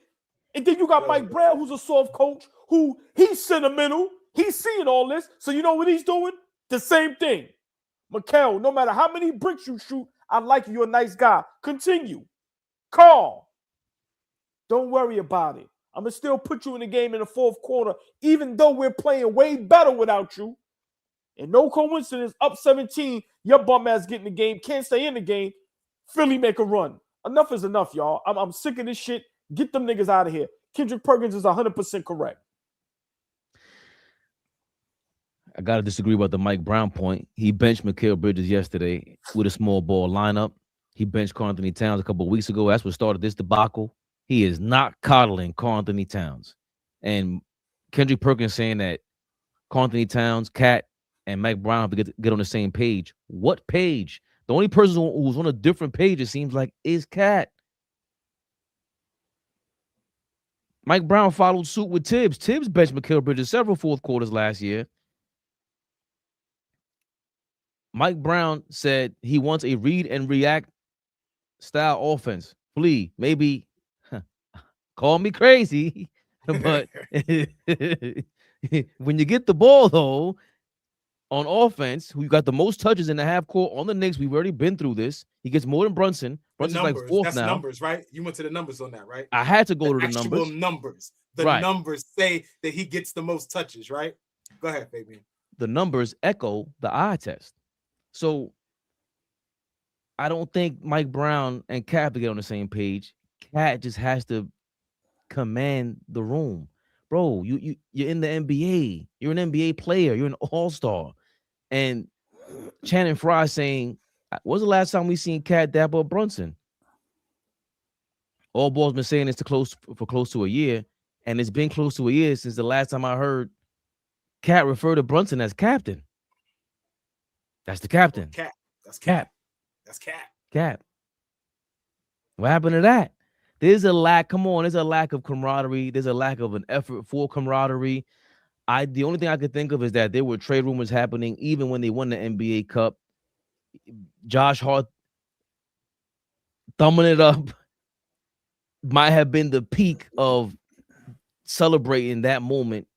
And then you got Mike Brown, who's a soft coach, who he's sentimental. He's seeing all this. So you know what he's doing? The same thing. Mikal, no matter how many bricks you shoot, I like you. You're a nice guy. Continue. Karl, don't worry about it. I'm going to still put you in the game in the fourth quarter, even though we're playing way better without you. And no coincidence, up 17, your bum ass get in the game, can't stay in the game. Philly make a run. Enough is enough, y'all. I'm sick of this shit. Get them niggas out of here. Kendrick Perkins is 100% correct. I got to disagree about the Mike Brown point. He benched Mikal Bridges yesterday with a small ball lineup. He benched Karl Anthony Towns a couple of weeks ago. That's what started this debacle. He is not coddling Karl Anthony Towns. And Kendrick Perkins saying that Karl Anthony Towns, Cat, and Mike Brown have to get on the same page. What page? The only person who's on a different page, it seems like, is Cat. Mike Brown followed suit with Tibbs. Tibbs benched Mikal Bridges several fourth quarters last year. Mike Brown said he wants a read and react style offense. Flea, maybe call me crazy, but when you get the ball, though, on offense, who got the most touches in the half court on the Knicks, we've already been through this. He gets more than Brunson. Brunson's like fourth That's now. Numbers, right? You went to the numbers on that, right? I had to go to the actual numbers. The Right. numbers say that he gets the most touches, right? Go ahead, Fabian. The numbers echo the eye test. So I don't think Mike Brown and Cat have to get on the same page. Cat just has to command the room. Bro, you're in the NBA. You're an NBA player. You're an all-star. And Channing Frye saying, when's the last time we seen Cat dap up Brunson? AllBall's been saying this for close to a year, and it's been close to a year since the last time I heard Cat refer to Brunson as captain. That's the captain. Cat. That's Cap. That's Cat. Cap. What happened to that? There's a lack. Come on, there's a lack of camaraderie. There's a lack of an effort for camaraderie. The only thing I could think of is that there were trade rumors happening even when they won the NBA Cup. Josh Hart thumbing it up might have been the peak of celebrating that moment,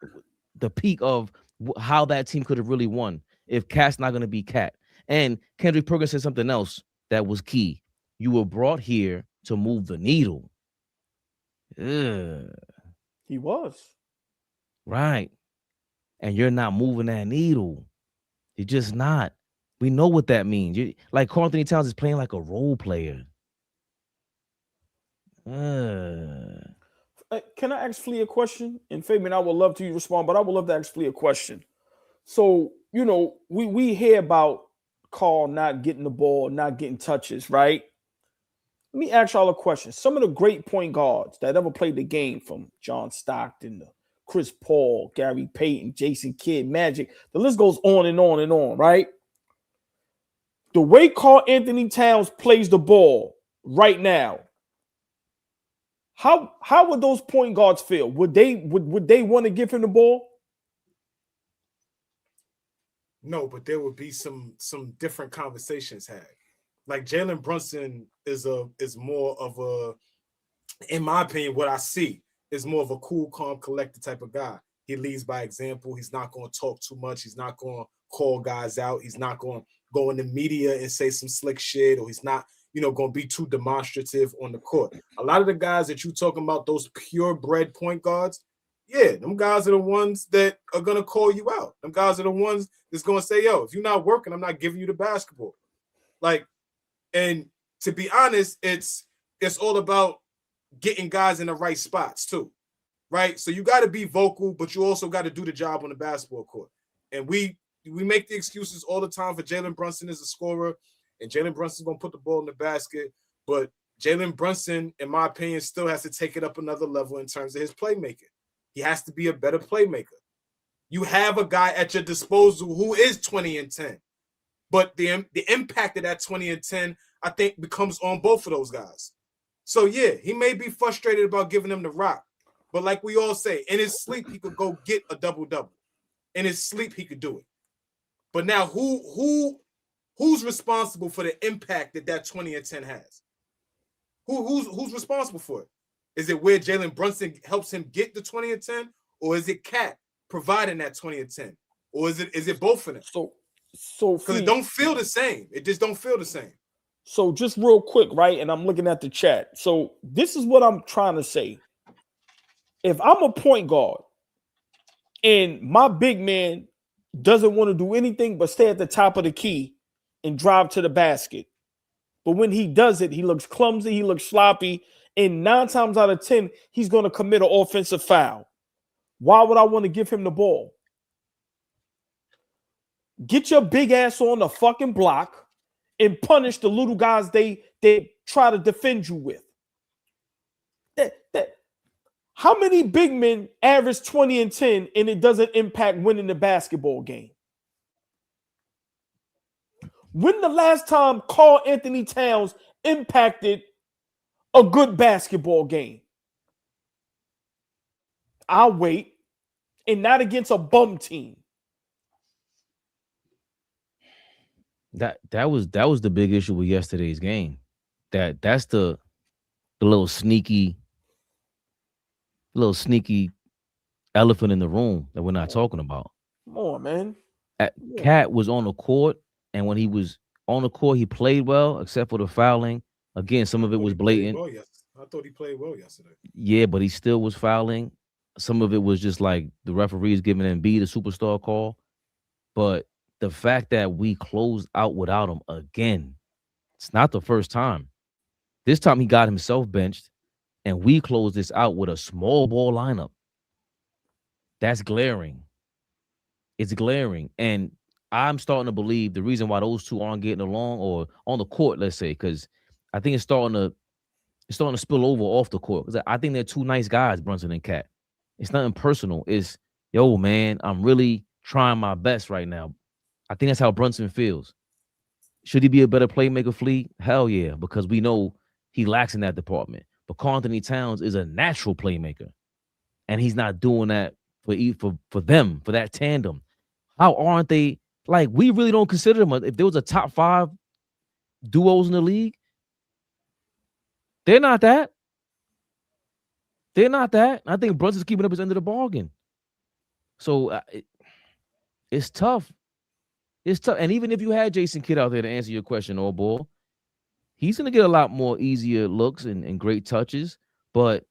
the peak of how that team could have really won if Cat's not going to be Cat. And Kendrick Perkins said something else that was key. You were brought here to move the needle. Ugh. He was. Right. And you're not moving that needle. You're just not. We know what that means. Like Karl Anthony Towns is playing like a role player. Can I ask Flea a question? And Fabian, I would love to respond, but I would love to ask Flea a question. So, you know, we hear about Karl not getting the ball, not getting touches, right? Let me ask y'all a question. Some of the great point guards that ever played the game, from John Stockton to Chris Paul, Gary Payton, Jason Kidd, Magic. The list goes on and on and on, right? The way Karl Anthony Towns plays the ball right now, how would those point guards feel? Would they want to give him the ball? No, but there would be some different conversations had. Like Jalen Brunson is more of a, in my opinion, what I see is more of a cool, calm, collected type of guy. He leads by example. He's not going to talk too much. He's not going to call guys out. He's not going to go in the media and say some slick shit, or he's not, going to be too demonstrative on the court. A lot of the guys that you talking about, those purebred point guards, yeah, them guys are the ones that are going to call you out. Them guys are the ones that's going to say, yo, if you're not working, I'm not giving you the basketball. Like, and to be honest, it's all about getting guys in the right spots too, right? So you got to be vocal, but you also got to do the job on the basketball court. And we make the excuses all the time for Jalen Brunson as a scorer, and Jalen Brunson's going to put the ball in the basket. But Jalen Brunson, in my opinion, still has to take it up another level in terms of his playmaking. He has to be a better playmaker. You have a guy at your disposal who is 20 and 10. But the impact of that 20 and 10, I think, becomes on both of those guys. So, yeah, he may be frustrated about giving him the rock. But like we all say, in his sleep, he could go get a double-double. In his sleep, he could do it. But now who's responsible for the impact that 20 and 10 has? Who's responsible for it? Is it where Jalen Brunson helps him get the 20 and 10? Or is it Cat providing that 20 and 10? Or is it both of them? So because it don't feel the same. It just don't feel the same. So just real quick, right? And I'm looking at the chat. So this is what I'm trying to say. If I'm a point guard and my big man doesn't want to do anything but stay at the top of the key and drive to the basket, but when he does it, he looks clumsy, he looks sloppy, and 9 times out of 10, he's going to commit an offensive foul. Why would I want to give him the ball? Get your big ass on the fucking block and punish the little guys they try to defend you with. How many big men average 20 and 10 and it doesn't impact winning the basketball game? When the last time Karl Anthony Towns impacted a good basketball game? I'll wait, and not against a bum team. That was the big issue with yesterday's game. That's the little sneaky elephant in the room that we're not talking about. Come on, man. Cat was on the court, and when he was on the court, he played well, except for the fouling. Again, some of it was blatant. I thought he played well yesterday. Yeah, but he still was fouling. Some of it was just like the referees giving Embiid a superstar call. But the fact that we closed out without him again, it's not the first time. This time he got himself benched, and we closed this out with a small ball lineup. That's glaring. It's glaring. And I'm starting to believe the reason why those two aren't getting along, or on the court, let's say, because I think it's starting to spill over off the court. I think they're two nice guys, Brunson and Cat. It's nothing personal. It's, yo, man, I'm really trying my best right now. I think that's how Brunson feels. Should he be a better playmaker, Flea? Hell yeah, because we know he lacks in that department. But Karl Anthony Towns is a natural playmaker, and he's not doing that for them, for that tandem. How aren't they? Like, we really don't consider them. If there was a top 5 duos in the league, they're not that. They're not that. I think Brunson's keeping up his end of the bargain. So it's tough. It's tough. And even if you had Jason Kidd out there to answer your question, AllBall, he's going to get a lot more easier looks and great touches, but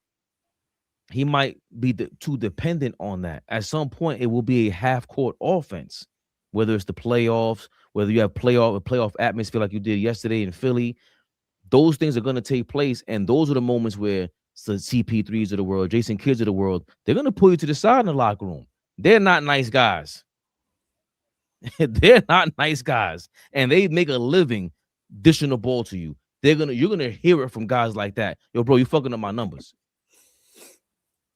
he might be too dependent on that. At some point, it will be a half-court offense, whether it's the playoffs, whether you have a playoff atmosphere like you did yesterday in Philly. Those things are going to take place, and those are the moments where the CP3s of the world, Jason Kidds of the world, they're going to pull you to the side in the locker room. They're not nice guys. They're not nice guys, and they make a living dishing the ball to you. You're gonna hear it from guys like that. Yo, bro, you fucking up my numbers.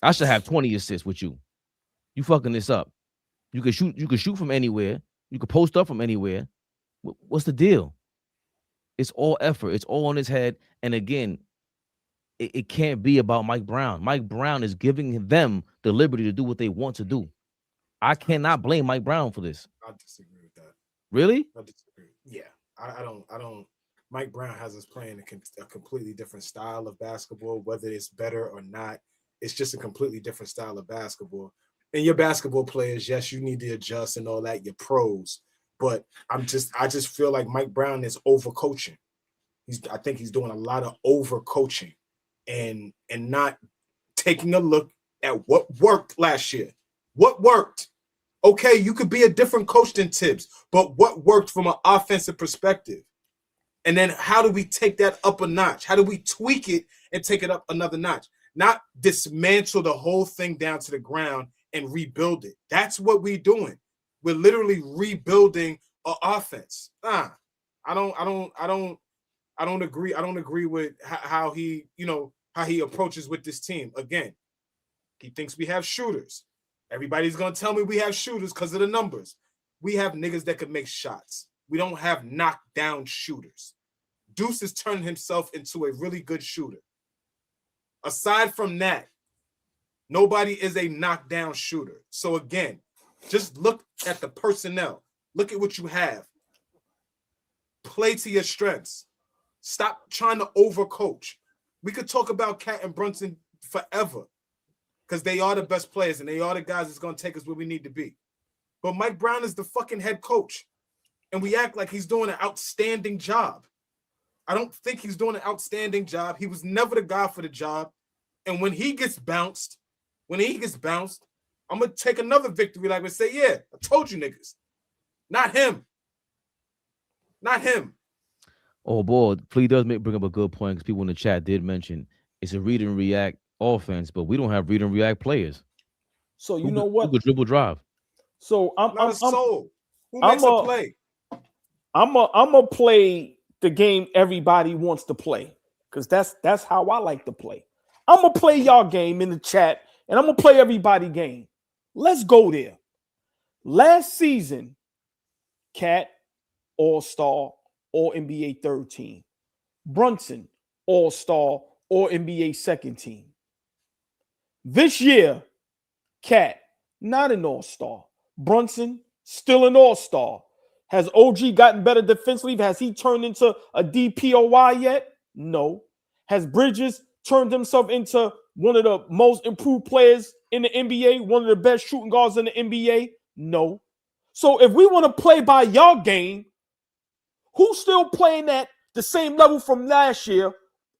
I should have 20 assists with you. You fucking this up. You can shoot from anywhere. You can post up from anywhere. What's the deal? It's all effort. It's all on his head. And again, it can't be about Mike Brown. Mike Brown is giving them the liberty to do what they want to do. I cannot blame Mike Brown for this. I disagree with that. Really? I disagree. Yeah, I don't. Mike Brown has us playing a completely different style of basketball. Whether it's better or not, it's just a completely different style of basketball. And your basketball players, yes, you need to adjust and all that. Your pros, but I just feel like Mike Brown is overcoaching. I think he's doing a lot of overcoaching, and not taking a look at what worked last year. What worked? Okay, you could be a different coach than Tibbs, but what worked from an offensive perspective? And then how do we take that up a notch? How do we tweak it and take it up another notch? Not dismantle the whole thing down to the ground and rebuild it. That's what we're doing. We're literally rebuilding an offense. I don't agree. I don't agree with how he approaches with this team. Again, he thinks we have shooters. Everybody's going to tell me we have shooters because of the numbers. We have niggas that can make shots. We don't have knockdown shooters. Deuce has turned himself into a really good shooter. Aside from that, nobody is a knockdown shooter. So again, just look at the personnel. Look at what you have. Play to your strengths. Stop trying to overcoach. We could talk about Cat and Brunson forever because they are the best players and they are the guys that's going to take us where we need to be. But Mike Brown is the fucking head coach, and we act like he's doing an outstanding job. I don't think he's doing an outstanding job. He was never the guy for the job. And when he gets bounced, I'm going to take another victory like and say, yeah, I told you niggas. Not him. Not him. Oh, boy, Flea does bring up a good point because people in the chat did mention it's a read and react offense, but we don't have read and react players. So you know what? Who could dribble drive? So I'm soul. Who makes a play? I'm a play the game everybody wants to play because that's how I like to play. I'm gonna play y'all game in the chat, and I'm gonna play everybody game. Let's go there. Last season, Cat, All-Star, All-NBA third team. Brunson, All-Star, All-NBA second team. This year, Cat, not an All-Star. Brunson, still an All-Star. Has OG gotten better defensively? Has he turned into a DPOY yet? No. Has Bridges turned himself into one of the most improved players in the NBA? One of the best shooting guards in the NBA? No. So if we want to play by y'all game, who's still playing at the same level from last year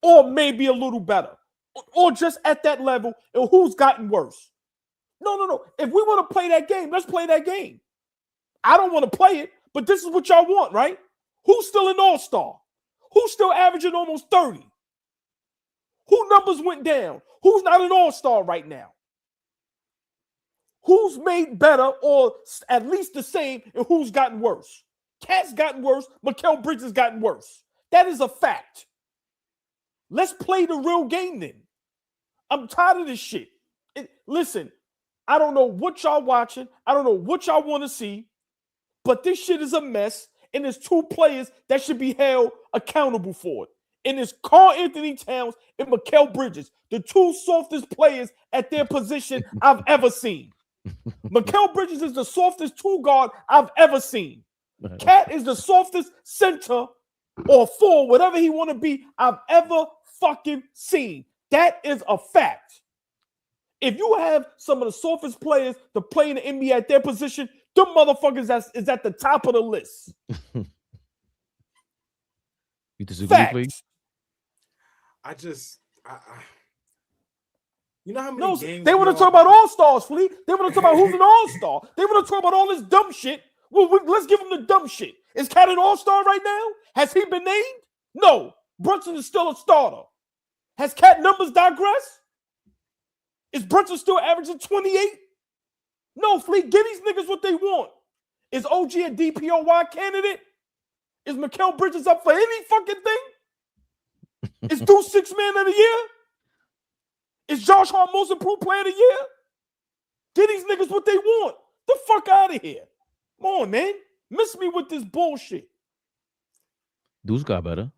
or maybe a little better? Or just at that level, and who's gotten worse? No. If we want to play that game, let's play that game. I don't want to play it, but this is what y'all want, right? Who's still an all-star? Who's still averaging almost 30? Who numbers went down? Who's not an all-star right now? Who's made better or at least the same, and who's gotten worse? Cat's gotten worse. Mikal Bridges has gotten worse. That is a fact. Let's play the real game then. I'm tired of this shit. Listen, I don't know what y'all watching. I don't know what y'all want to see, but this shit is a mess, and there's two players that should be held accountable for it. And it's Karl-Anthony Towns and Mikal Bridges, the two softest players at their position I've ever seen. Mikal Bridges is the softest two guard I've ever seen. Cat is the softest center or four, whatever he want to be, I've ever fucking seen. That is a fact. If you have some of the softest players to play in the NBA at their position, them motherfuckers is at the top of the list. You disagree, please? You know how many games they want to talk about all-stars, Flea. They want to talk about who's an all-star. They want to talk about all this dumb shit. Well, let's give them the dumb shit. Is Cat an all-star right now? Has he been named? No. Brunson is still a starter. Has Cat numbers digressed? Is Brunson still averaging 28? No, Flea, give these niggas what they want. Is OG a DPOY candidate? Is Mikal Bridges up for any fucking thing? Is Deuce sixth man of the year? Is Josh Hart most improved player of the year? Get these niggas what they want. The fuck out of here. Come on, man. Miss me with this bullshit. Dudes got better.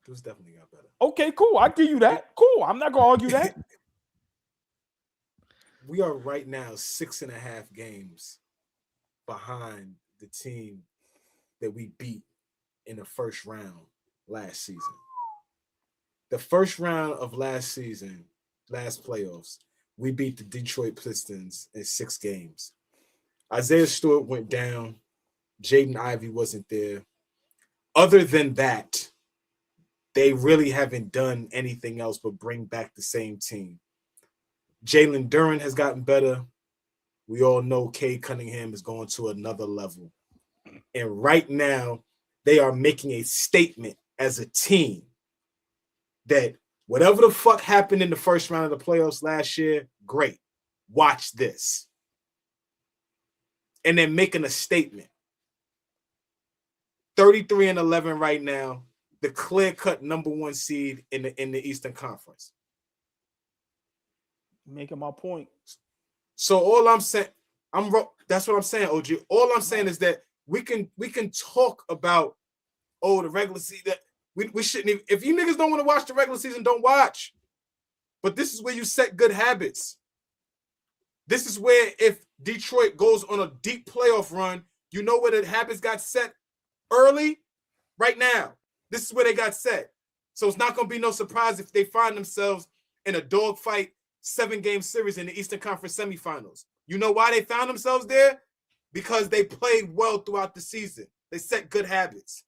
Dudes definitely got better. Okay, cool. I give you that. Cool. I'm not gonna argue that. We are right now 6.5 games behind the team that we beat in the first round last season. The first round of last season, last playoffs, we beat the Detroit Pistons in 6 games. Isaiah Stewart went down. Jaden Ivey wasn't there. Other than that, they really haven't done anything else but bring back the same team. Jalen Duren has gotten better. We all know Cade Cunningham is going to another level. And right now, they are making a statement as a team that whatever the fuck happened in the first round of the playoffs last year, great. Watch this. And they're making a statement. 33-11 right now, the clear-cut number 1 seed in the Eastern Conference. Making my point. So all I'm saying, that's what I'm saying, OG. All I'm saying is that we can talk about the regular season. That we shouldn't even, if you niggas don't want to watch the regular season, don't watch. But this is where you set good habits. This is where if Detroit goes on a deep playoff run, you know where the habits got set early right now. This is where they got set. So it's not going to be no surprise if they find themselves in a dogfight 7-game series in the Eastern Conference semifinals. You know why they found themselves there? Because they played well throughout the season. They set good habits.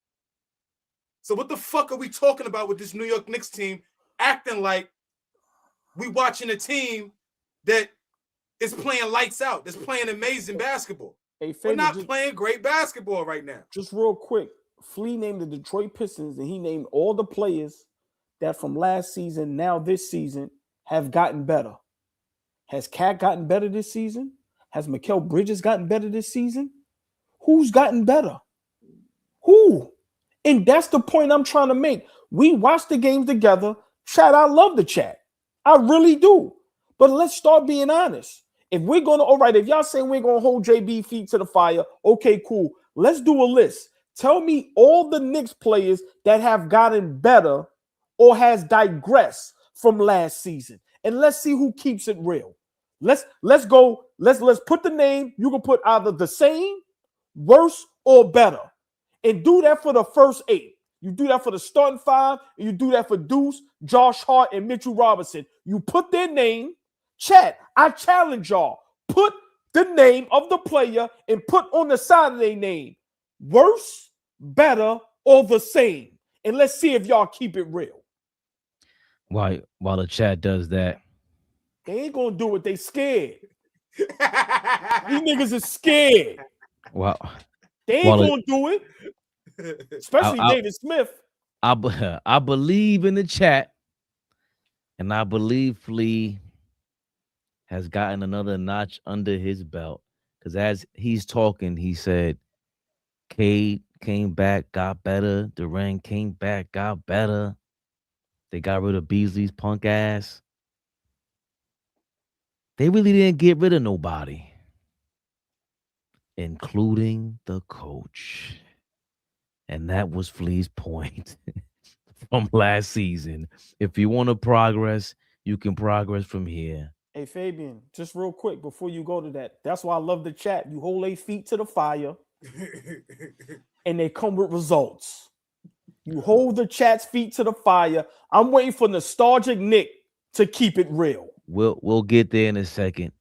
So what the fuck are we talking about with this New York Knicks team acting like we watching a team that is playing lights out, that's playing amazing basketball? Hey, we're not playing great basketball right now. Just real quick, Flea named the Detroit Pistons, and he named all the players that from last season, now this season, have gotten better. Has Cat gotten better this season? Has Mikal Bridges gotten better this season? Who's gotten better? Who? And that's the point I'm trying to make. We watch the games together. Chat, I love the chat. I really do. But let's start being honest. If we're going to, all right, if y'all saying we're going to hold JB feet to the fire, okay, cool. Let's do a list. Tell me all the Knicks players that have gotten better or has digressed from last season. And let's see who keeps it real. Let's go. Let's put the name. You can put either the same, worse, or better. And do that for the first 8. You do that for the starting 5, and you do that for Deuce, Josh Hart, and Mitchell Robinson. You put their name. Chat, I challenge y'all. Put the name of the player and put on the side of their name. Worse, better, or the same. And let's see if y'all keep it real. While the chat does that, they ain't gonna do it. They scared. These niggas are scared. Wow. They ain't gonna do it. Especially David Smith. I believe in the chat, and I believe Flea has gotten another notch under his belt. Because as he's talking, he said, Cade came back, got better. Durant came back, got better. They got rid of Beasley's punk ass. They really didn't get rid of nobody, including the coach. And that was Flea's point from last season. If you want to progress, you can progress from here. Hey, Fabian, just real quick before you go to that, that's why I love the chat. You hold their feet to the fire and they come with results. You hold the chat's feet to the fire. I'm waiting for nostalgic Nick to keep it real. We'll get there in a second.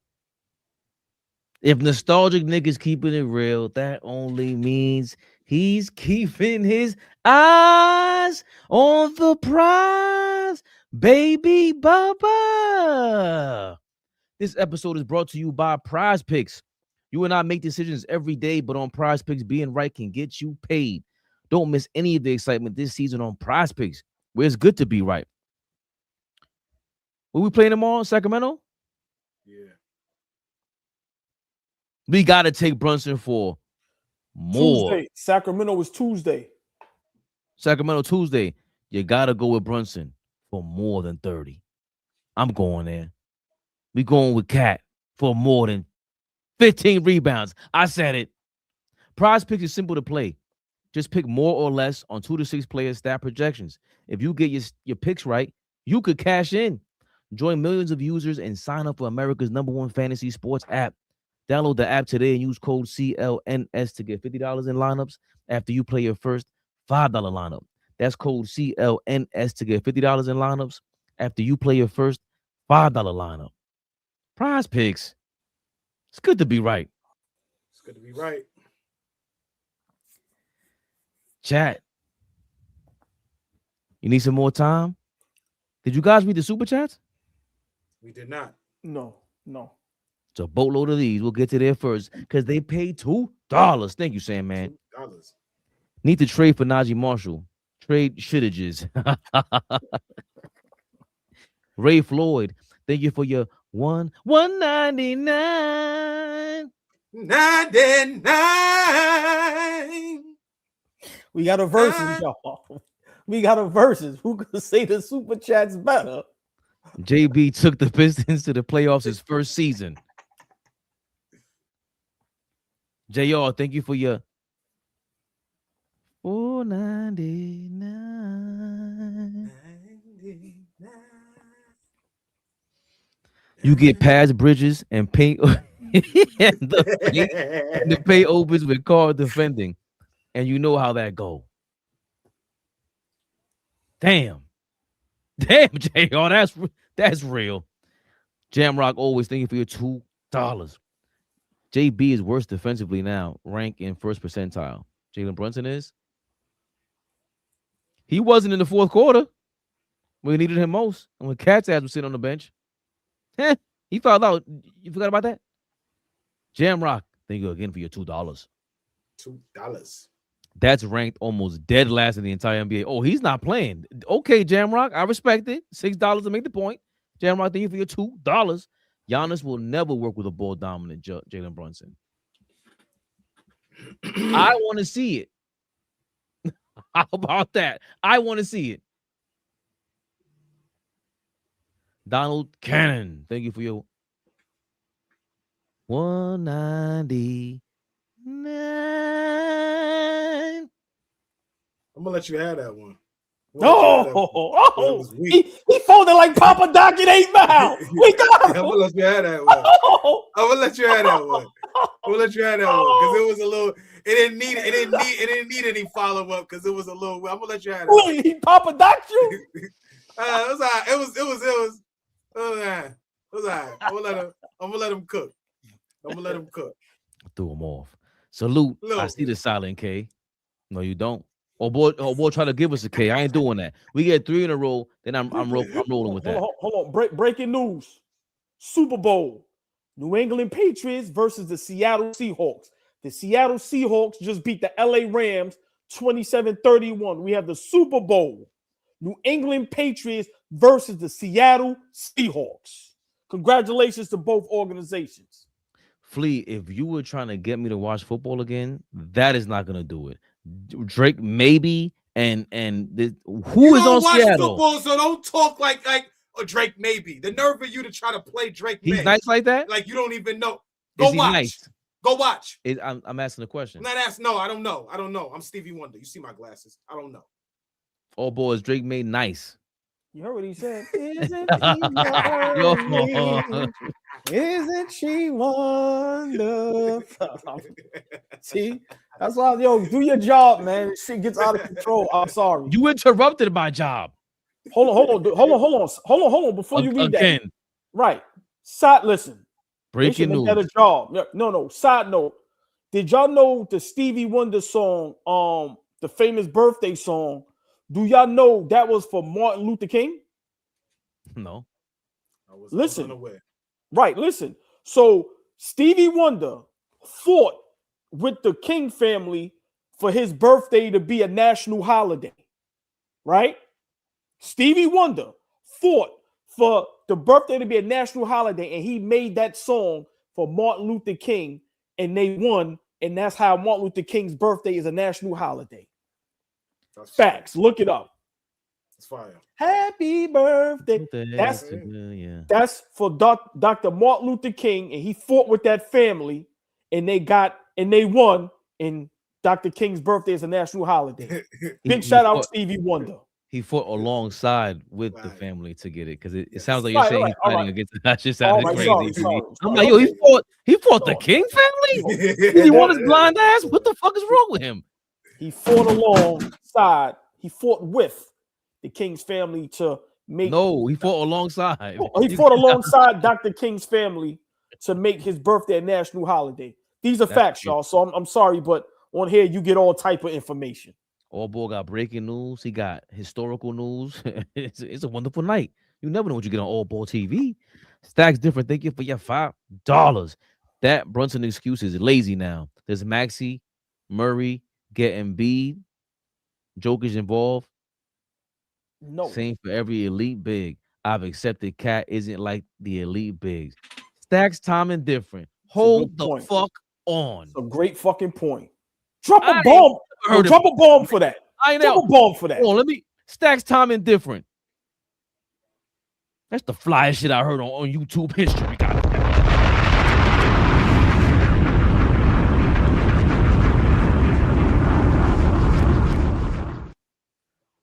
If nostalgic Nick is keeping it real, that only means he's keeping his eyes on the prize, baby Bubba. This episode is brought to you by Prize Picks. You and I make decisions every day, but on Prize Picks, being right can get you paid. Don't miss any of the excitement this season on Prize Picks, where it's good to be right. Were we playing them all in Sacramento? Yeah. We got to take Brunson for more. Tuesday. Sacramento was Tuesday. Sacramento Tuesday. You got to go with Brunson for more than 30. I'm going there. We going with Cat. for more than 15 rebounds. I said it. Prize Picks is simple to play. Just pick more or less on 2 to 6 player stat projections. If you get your picks right, you could cash in. Join millions of users and sign up for America's #1 fantasy sports app. Download the app today and use code CLNS to get $50 in lineups after you play your first $5 lineup. That's code CLNS to get $50 in lineups after you play your first $5 lineup. Prize Picks. It's good to be right. It's good to be right. Chat. You need some more time? Did you guys read the super chats? We did not. No. It's a boatload of these. We'll get to there first because they paid $2. Thank you, Sam, man. $2. Need to trade for Najee Marshall. Trade shitages. Ray Floyd, thank you for your $199. 99. We got a versus, y'all. We got a versus. Who could say the super chat's better? JB took the Pistons to the playoffs his first season. JR, thank you for your $4.99. You get pads, bridges, and paint. and the paint opens with card defending. And you know how that go. Damn, JR, that's real. Jamrock always thank you for your $2. JB is worse defensively now, rank in first percentile. Jalen Brunson is. He wasn't in the fourth quarter when we needed him most, and when Cat's ass was sitting on the bench. He fouled out. You forgot about that? Jamrock, thank you again for your $2. $2. That's ranked almost dead last in the entire NBA. Oh, he's not playing. Okay, Jamrock, I respect it. $6 to make the point. Jamrock, thank you for your $2. Giannis will never work with a ball dominant Jalen Brunson. I want to see it. How about that? I want to see it. Donald Cannon, thank you for your $199. I'm gonna let you have that one. He folded like Papa Doc at 8 Mile. We got him. I'm gonna let you have that one. I'm gonna let you have that one. Because it was a little. It didn't need any follow up because it was a little. I'm gonna let you have that. Wait, he Papa Doc you? It was all right. It was all right. I'm gonna let him cook. Threw him off. Salute. I see the silent K. No, you don't. Oh boy, try to give us a K. I ain't doing that. We get 3 in a row, then I'm rolling with that. Hold on. Breaking news. Super Bowl. New England Patriots versus the Seattle Seahawks. The Seattle Seahawks just beat the LA Rams 27-31. We have the Super Bowl. New England Patriots versus the Seattle Seahawks. Congratulations to both organizations. Flea, if you were trying to get me to watch football again, that is not gonna do it. Drake maybe who is on Seattle? Football, so don't talk like Drake maybe. The nerve of you to try to play Drake. He's nice like that. Like you don't even know. Go watch. Nice? Go watch. I'm asking a question. I'm not asking. No, I don't know. I'm Stevie Wonder. You see my glasses. I don't know. Oh boy, is Drake made nice. You heard what he said. Isn't she wonderful? See, that's why, do your job, man. Shit gets out of control. I'm sorry. You interrupted my job. Hold on. Before you read that, right? Listen. Breaking news. Better job. No. Side note. Did y'all know the Stevie Wonder song, the famous birthday song? Do y'all know that was for Martin Luther King? No. Listen. So Stevie Wonder fought with the King family for his birthday to be a national holiday, right? Stevie Wonder fought for the birthday to be a national holiday, and he made that song for Martin Luther King, and they won, and that's how Martin Luther King's birthday is a national holiday. Facts. Look it up. fire. Happy birthday. That's for Dr. Martin Luther King, and he fought with that family, and they won. And Dr. King's birthday is a national holiday. Big shout out Stevie Wonder. He fought alongside with the family to get it because it sounds like Right, you're saying right, he's fighting against the that just All sounded right, crazy. sorry. I'm like, yo, he fought the King family? He won his blind ass? What the fuck is wrong with him? He fought alongside, he fought with the King's family to make he fought alongside. He fought alongside Dr. King's family to make his birthday a national holiday. These are facts, y'all. So I'm sorry, but on here you get all type of information. AllBall got breaking news. He got historical news. It's a wonderful night. You never know what you get on AllBall TV. Stacks different. Thank you for your $5. That Brunson excuse is lazy now. There's Maxey, Murray, getting Embiid. Joker's involved. No. Same for every elite big. I've accepted Cat isn't like the elite bigs. Stacks timing different. Hold the fuck on. It's a great fucking point. Drop a bomb. Drop a bomb for that. Drop a bomb for that. Oh, let me Stacks timing different. That's the flyest shit I heard on YouTube history.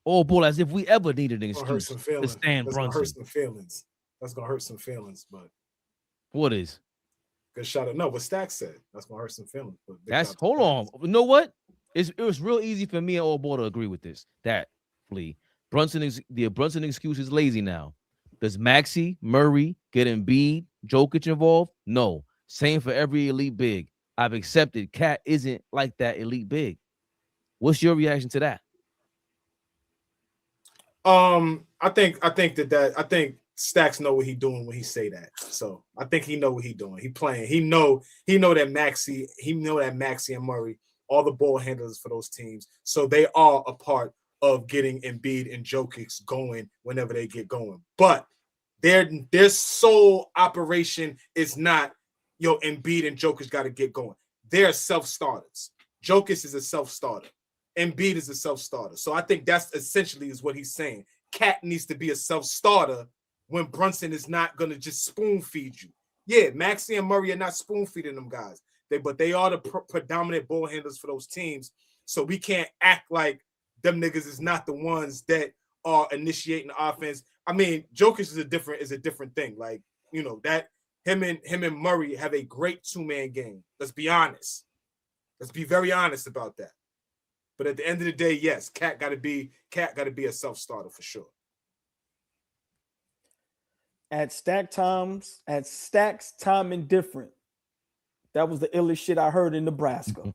AllBall, as if we ever needed an excuse to stand Brunson. Hurt some feelings. That's gonna hurt some feelings, but what is? Good shout out. No, what Stack said. That's gonna hurt some feelings. But that's hold on. You know what? It was real easy for me and AllBall to agree with this. That Flea. The Brunson excuse is lazy now. Does Maxey, Murray get Embiid, Jokic involved? No. Same for every elite big. I've accepted Cat isn't like that elite big. What's your reaction to that? I think Stacks know what he doing when he say that. So I think he know what he doing. He playing. He know that Maxey and Murray, all the ball handlers for those teams. So they are a part of getting Embiid and Jokic going whenever they get going. But their sole operation is not, Embiid and Jokic got to get going. They're self-starters. Jokic is a self-starter. Embiid is a self-starter. So I think that's essentially is what he's saying. Cat needs to be a self-starter when Brunson is not going to just spoon-feed you. Yeah, Maxey and Murray are not spoon-feeding them guys. But they are the predominant ball handlers for those teams. So we can't act like them niggas is not the ones that are initiating the offense. I mean, Jokic is a different thing. Like, that him and Murray have a great two-man game. Let's be honest. Let's be very honest about that. But at the end of the day, yes, Cat got to be a self-starter for sure. At Stacks time indifferent. That was the illest shit I heard in Nebraska.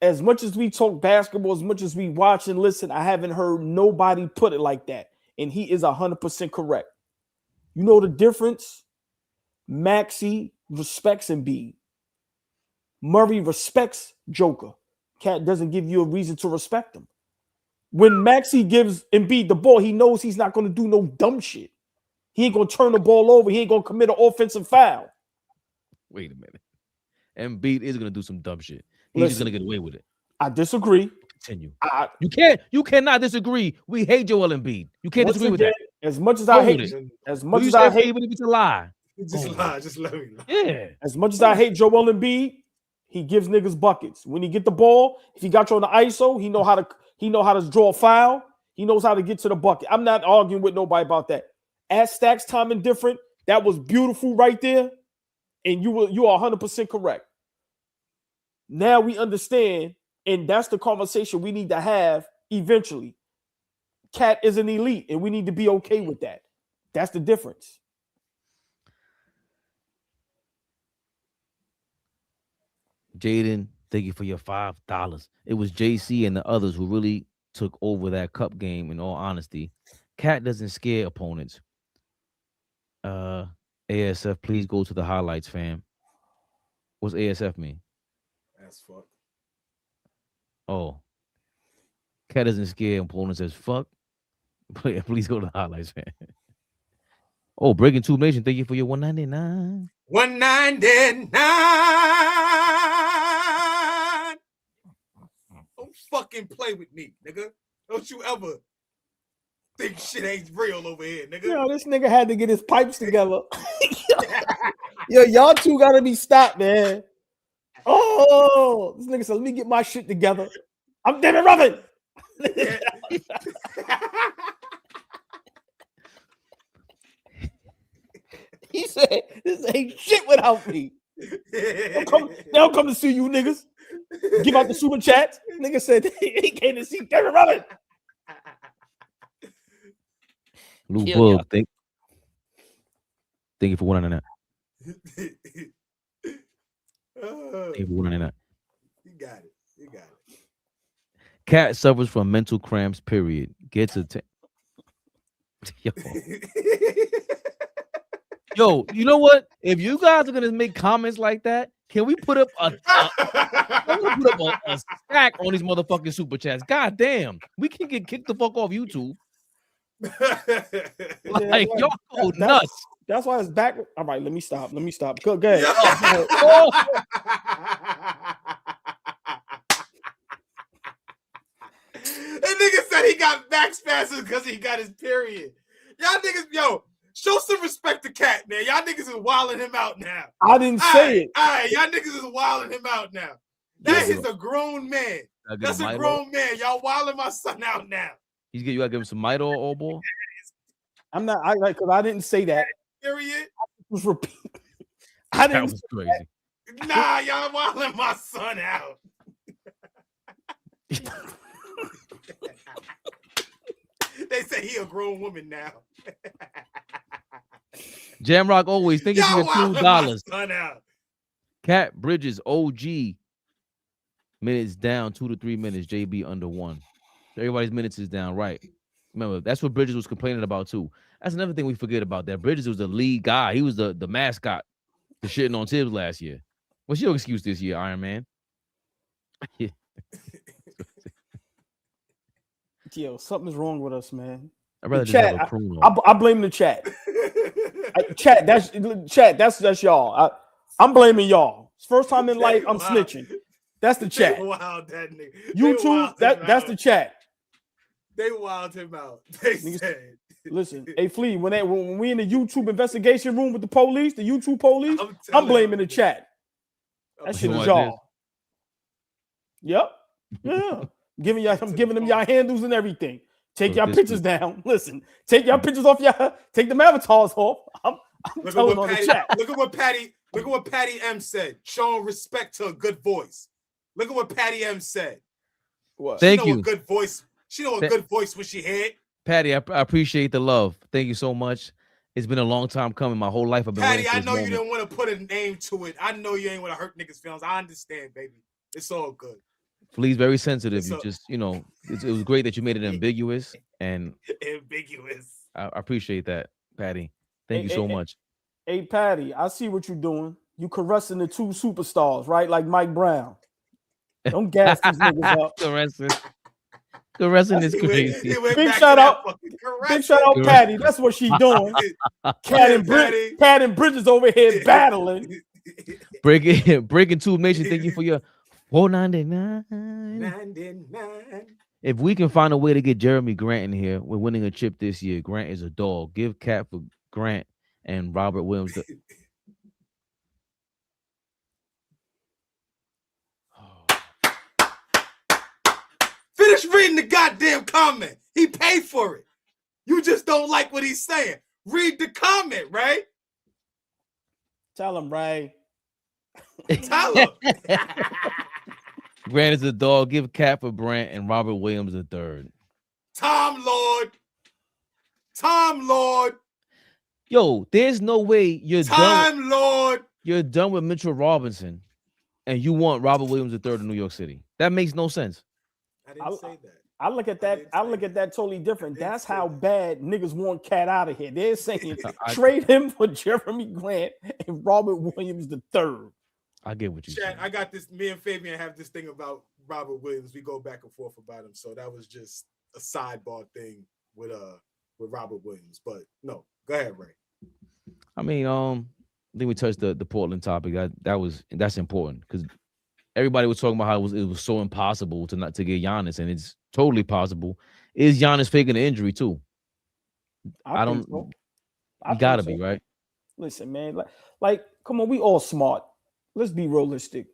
As much as we talk basketball, as much as we watch and listen, I haven't heard nobody put it like that. And he is 100% correct. You know the difference? Maxey respects Embiid. Murray respects Joker. Cat doesn't give you a reason to respect him. When Maxey gives Embiid the ball, he knows he's not going to do no dumb shit. He ain't going to turn the ball over. He ain't going to commit an offensive foul. Wait a minute. Embiid is going to do some dumb shit. He's just going to get away with it. I disagree. Continue. You cannot disagree. We hate Joel Embiid. You can't disagree with that. As much as I hate, even if it's a lie. Just let me lie. Yeah. As much as I hate Joel Embiid, he gives niggas buckets. When he get the ball, if he got you on the ISO, he know how to draw a foul. He knows how to get to the bucket. I'm not arguing with nobody about that. At Stacks time indifferent, that was beautiful right there. And you are 100% correct. Now we understand, and that's the conversation we need to have eventually. Cat is an elite, and we need to be okay with that. That's the difference. Jaden, thank you for your $5. It was JC and the others who really took over that cup game, in all honesty. Cat doesn't scare opponents. ASF, please go to the highlights, fam. What's ASF mean? As fuck. Oh. Cat doesn't scare opponents as fuck. Please go to the highlights, fam. Oh, Breaking Tube Nation, thank you for your $1.99. $1.99. Don't fucking play with me, nigga. Don't you ever think shit ain't real over here, nigga. Yo, this nigga had to get his pipes together. Yo, y'all two gotta be stopped, man. Oh, this nigga said, let me get my shit together. I'm David Ruffin. He said, this ain't shit without me. They don't come to see you niggas. Give out the super chats. Nigga said he came to see David Ruffin. Lou Bug, thank you for winning that. Thank you for winning that. You got it. You got it. Cat suffers from mental cramps, period. Gets a Yo, you know what? If you guys are gonna make comments like that, can we put up a stack on these motherfucking super chats? God damn, we can get kicked the fuck off YouTube. Like y'all go nuts. That's why it's back. All right, let me stop. Go ahead. That nigga said he got back spasms because he got his period. Y'all niggas, yo, show some respect to Cat, man. Y'all niggas is wilding him out now. I didn't say it. All right, y'all niggas is wilding him out now. That is a grown man. That's a grown man. Y'all wilding my son out now. You gotta give him some Mito, old boy. I'm not. Because I didn't say that. Period. Was repeat. I didn't. That was crazy. Nah, y'all wilding my son out. They say he a grown woman now. Jamrock always thinking for $2. Out. Cat Bridges OG minutes down 2 to 3 minutes. JB under 1. Everybody's minutes is down, right? Remember, that's what Bridges was complaining about too. That's another thing we forget about that. Bridges was the lead guy. He was the mascot for shitting on Tibbs last year. What's your excuse this year, Iron Man? Yo, something's wrong with us, man. I'd rather chat, just have a prune I blame the chat. Chat, that's y'all. I'm blaming y'all. It's first time in life I'm snitching. That's the chat. Wow, that nigga. YouTube, that's the chat. They wild him out. They said. Listen, hey Flea, when we in the YouTube investigation room with the police, the YouTube police, I'm blaming the chat. That shit is y'all. Yep. Yeah. I'm giving them y'all handles and everything. Take y'all pictures down. Listen, take y'all pictures off y'all. Take them avatars off. I'm telling on the chat. Look at what Patty M said. Showing respect to a good voice. Look at what Patty M said. What? Thank you. A good voice. She know a good voice when she heard. Patty, I appreciate the love. Thank you so much. It's been a long time coming. My whole life I've been Patty, waiting for I this know moment. you didn't want to put a name to it. I know you ain't want to hurt niggas' feelings. I understand, baby. It's all good. Flea's very sensitive. You just, it was great that you made it ambiguous and ambiguous. I appreciate that, Patty. Thank you so much. Hey, Patty, I see what you're doing. You caressing the two superstars, right? Like Mike Brown. Don't gas these niggas up. Caressing is crazy. Big shout out, Patty. That's what she's doing. Cat and Bridges over here battling. Breaking Tube Nation, thank you for your $4.99. If we can find a way to get Jeremy Grant in here, we're winning a chip this year. Grant is a dog. Give Cat for Grant and Robert Williams. Finish reading the goddamn comment. He paid for it. You just don't like what he's saying. Read the comment, right? Tell him, Ray. Tell him. Grant is a dog. Give Cat for Brant and Robert Williams a third. Tom Lord. Yo, there's no way you're done. Lord. You're done with Mitchell Robinson and you want Robert Williams a third in New York City. That makes no sense. I didn't say that. I look at that totally different. That's how bad niggas want Cat out of here. They're saying trade him for Jeremy Grant and Robert Williams the third. I get what you said. I got this. Me and Fabian have this thing about Robert Williams. We go back and forth about him. So that was just a sidebar thing with Robert Williams. But no, go ahead, Ray. I mean, I think we touched the Portland topic. That's important because everybody was talking about how it was so impossible to get Giannis, and it's totally possible. is Giannis faking the injury too? I think don't. so. I You think gotta so. be right. Listen, man, like, come on, we all smart. Let's be realistic.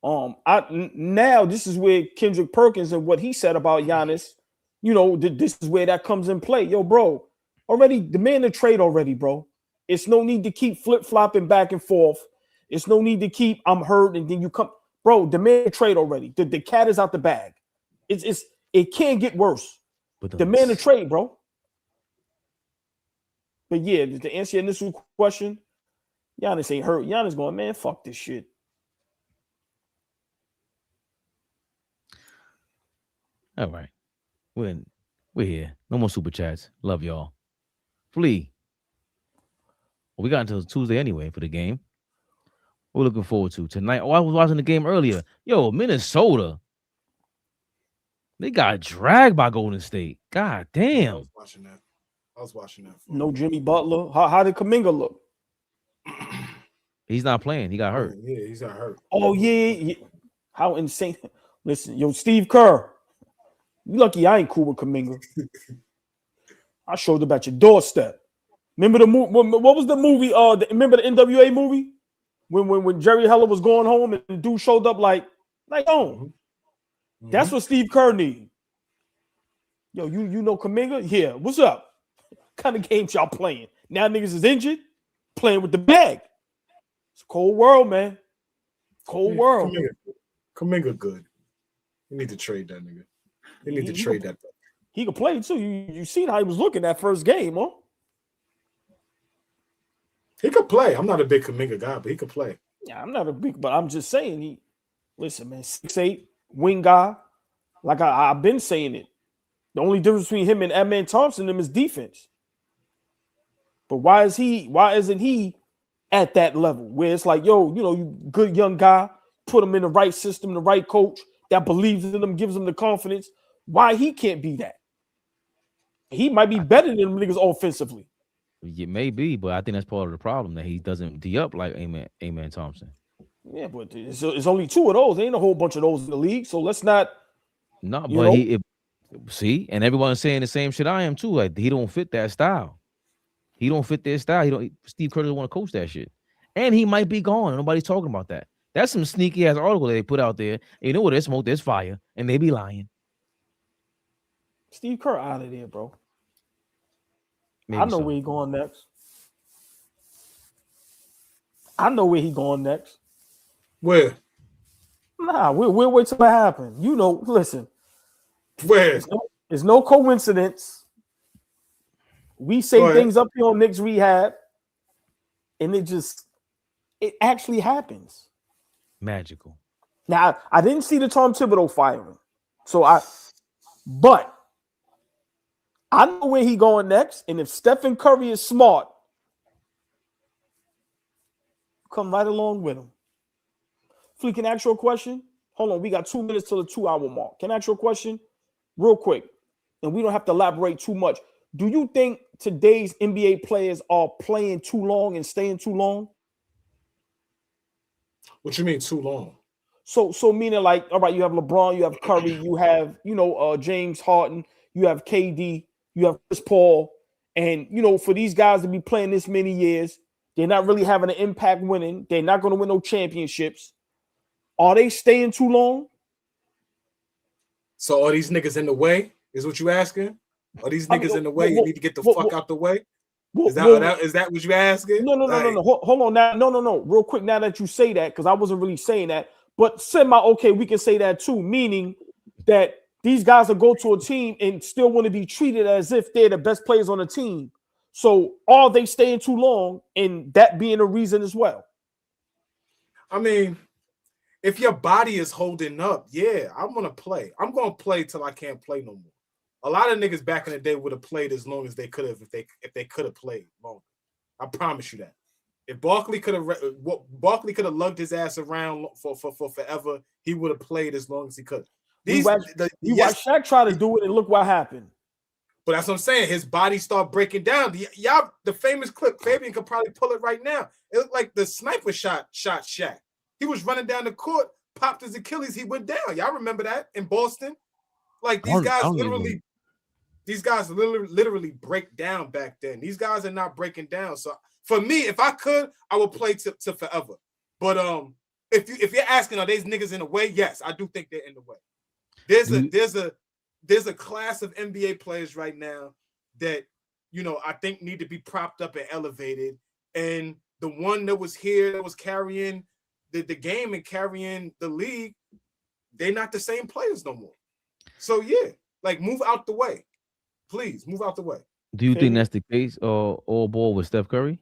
Now this is where Kendrick Perkins and what he said about Giannis, this is where that comes in play. Yo, bro, already demand a trade already, bro. It's no need to keep flip-flopping back and forth. It's no need to keep I'm hurt and then you come, bro. Demand a trade already. The cat is out the bag. It can't get worse. But Demand a trade, bro. But yeah, to answer your initial question, Giannis ain't hurt. Giannis going, man, fuck this shit. All right. We're here. No more super chats. Love y'all. Flea. Well, we got until Tuesday anyway for the game. We're looking forward to tonight. Oh, I was watching the game earlier. Yo, Minnesota. They got dragged by Golden State. God damn. I was watching that. No Jimmy Butler. How did Kuminga look? He's not playing. He got hurt. Yeah, he's not hurt. Oh, yeah. How insane. Listen, yo, Steve Kerr. You lucky I ain't cool with Kuminga. I showed up at your doorstep. Remember the movie? What was the movie? Remember the NWA movie? When Jerry Heller was going home and the dude showed up like oh. That's what Steve Kerr need. Yo, you know Kuminga? Yeah, what's up? What kind of games y'all playing? Now niggas is injured, playing with the bag. It's a cold world, man. Cold world. Kuminga good. You need to trade that nigga. You need to trade that. He could play too. You seen how he was looking that first game, huh? He could play. I'm not a big Kuminga guy, but he could play. Yeah, I'm not a big, but I'm just saying listen, man, 6'8", wing guy. Like I've been saying it. The only difference between him and Amen Thompson is defense. But why isn't he at that level where it's like, yo, you good young guy, put him in the right system, the right coach that believes in him, gives him the confidence. Why he can't be that? He might be better than them niggas offensively. It may be, but I think that's part of the problem that he doesn't D up like Amen Thompson. Yeah, but it's only two of those. There ain't a whole bunch of those in the league, so let's not. No, but see, and everyone's saying the same shit I am too. Like he don't fit that style. He don't fit their style. Steve Kerr doesn't want to coach that shit, and he might be gone. Nobody's talking about that. That's some sneaky ass article that they put out there. And you know what? There's smoke, there's fire, and they be lying. Steve Kerr out of there, bro. Maybe I know where he going next. Where? Nah, we'll wait till it happens. Listen. Where? It's no coincidence. We say things up here on Knicks Rehab, and it actually happens. Magical. Now, I didn't see the Tom Thibodeau firing, but I know where he going next, and if Stephen Curry is smart, come right along with him. Flea, can I ask you a question? Hold on, we got 2 minutes till the 2-hour mark. Can I ask you a question? Real quick, and we don't have to elaborate too much. Do you think today's NBA players are playing too long and staying too long? What you mean too long? So meaning like, all right, you have LeBron, you have Curry, you have, James Harden, you have KD, you have Chris Paul, and, for these guys to be playing this many years, they're not really having an impact winning. They're not going to win no championships. Are they staying too long? So are these niggas in the way? Is what you asking? Are these niggas in the way? You need to get the fuck out the way? Is that what you asking? No. Hold on now. No. Real quick, now that you say that, because I wasn't really saying that, but okay, we can say that too, meaning that these guys will go to a team and still want to be treated as if they're the best players on the team. So are they staying too long, and that being a reason as well? I mean, if your body is holding up, yeah, I'm going to play. I'm going to play till I can't play no more. A lot of niggas back in the day would have played as long as they could have if they could have played longer. I promise you that. If Barkley could have lugged his ass around for forever, he would have played as long as he could. You watch Shaq try to do it, and look what happened. But that's what I'm saying. His body started breaking down. The famous clip, Fabian could probably pull it right now. It looked like the sniper shot Shaq. He was running down the court, popped his Achilles, he went down. Y'all remember that in Boston? Like these guys literally. these guys literally break down back then. These guys are not breaking down. So for me, if I could, I would play to forever. But if you're asking, are these niggas in the way? Yes, I do think they're in the way. There's a class of NBA players right now that, you know, I think need to be propped up and elevated. And the one that was here that was carrying the game and carrying the league, they're not the same players no more. So yeah, like move out the way. Please move out the way. Do you think that's the case all ball with Steph Curry?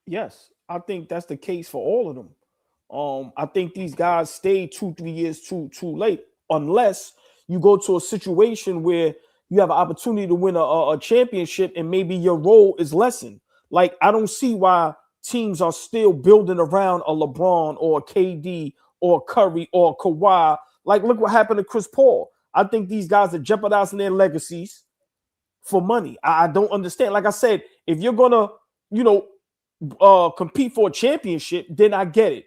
Yes, I think that's the case for all of them. I think these guys stay 2-3 years too late, unless you go to a situation where you have an opportunity to win a championship and maybe your role is lessened. Like, I don't see why teams are still building around a LeBron or a KD or Curry or Kawhi. Like, look what happened to Chris Paul. I think these guys are jeopardizing their legacies for money. I don't understand. Like I said, if you're gonna, you know, compete for a championship, then I get it.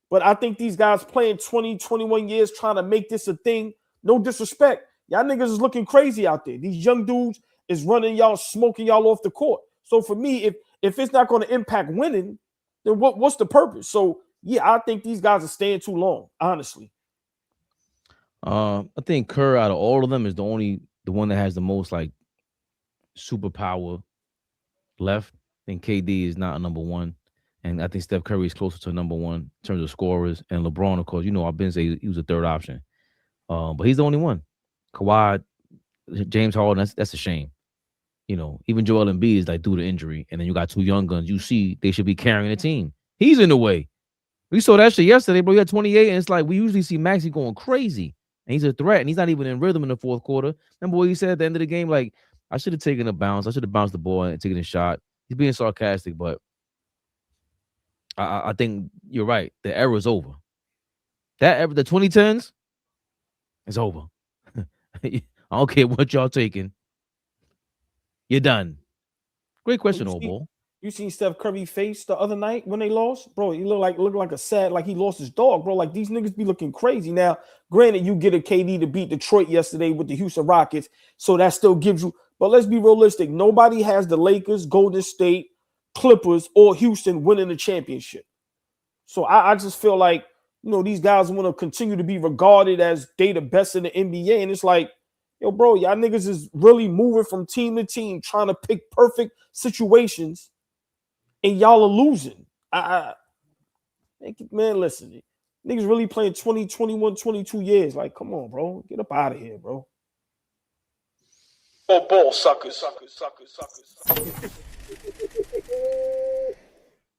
But I think these guys playing 20, 21 years trying to make this a thing, no disrespect, y'all niggas is looking crazy out there. These young dudes is running y'all, smoking y'all off the court. So for me, if it's not going to impact winning, then what's the purpose? So yeah, I think these guys are staying too long, honestly. I think Kerr out of all of them is the one that has the most like superpower left. I think KD is not a number one. And I think Steph Curry is closer to a number one in terms of scorers. And LeBron, of course, you know, I've been saying he was a third option. But he's the only one. Kawhi, James Harden, that's a shame. You know, even Joel Embiid is like due to injury. And then you got two young guns. You see they should be carrying the team. He's in the way. We saw that shit yesterday, bro. He had 28, and it's like we usually see Maxey going crazy. And he's a threat, and he's not even in rhythm in the fourth quarter. Remember what he said at the end of the game? Like, I should have taken a bounce. I should have bounced the ball and taken a shot. He's being sarcastic, but I think you're right. The era's over. The 2010s is over. I don't care what y'all taking. You're done. Great question, old boy. You seen Steph Curry face the other night when they lost? Bro, he looked like a sad, like he lost his dog, bro. Like these niggas be looking crazy. Now, granted, you get a KD to beat Detroit yesterday with the Houston Rockets, so that still gives you, but let's be realistic. Nobody has the Lakers, Golden State, Clippers, or Houston winning the championship. So I just feel like, you know, these guys want to continue to be regarded as they the best in the NBA. And it's like, yo, bro, y'all niggas is really moving from team to team, trying to pick perfect situations. And y'all are losing. Man, listen. Niggas really playing 20, 21, 22 years. Like, come on, bro. Get up out of here, bro. Oh, ball suckers.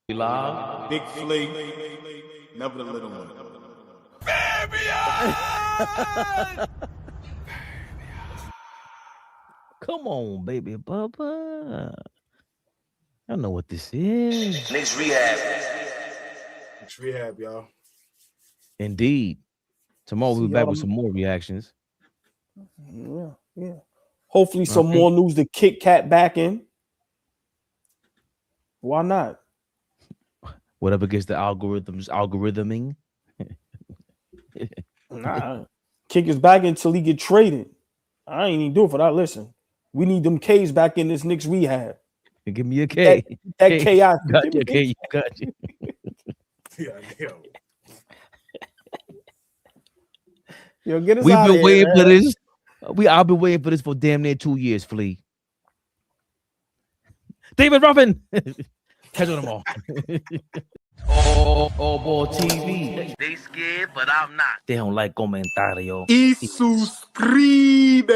We live. Big Flea, never the little one. Come on, baby Bubba. I know what this is. Next rehab. Next rehab, y'all. Indeed. Tomorrow we'll be back with some more reactions. Yeah. Hopefully some more news to kick Cat back in. Why not? Whatever gets the algorithming. Nah. Kick is back until he get traded. I ain't even do it for that. Listen, we need them K's back in this Knicks rehab. Give me a K. That K I got you. K, you got you. Yo, get us We've out been of waiting here, for this. I've been waiting for this for damn near 2 years, Flea. David Ruffin. Catch on them all. AllBall TV. They scared, but I'm not. They don't like comentario. Y suscribe.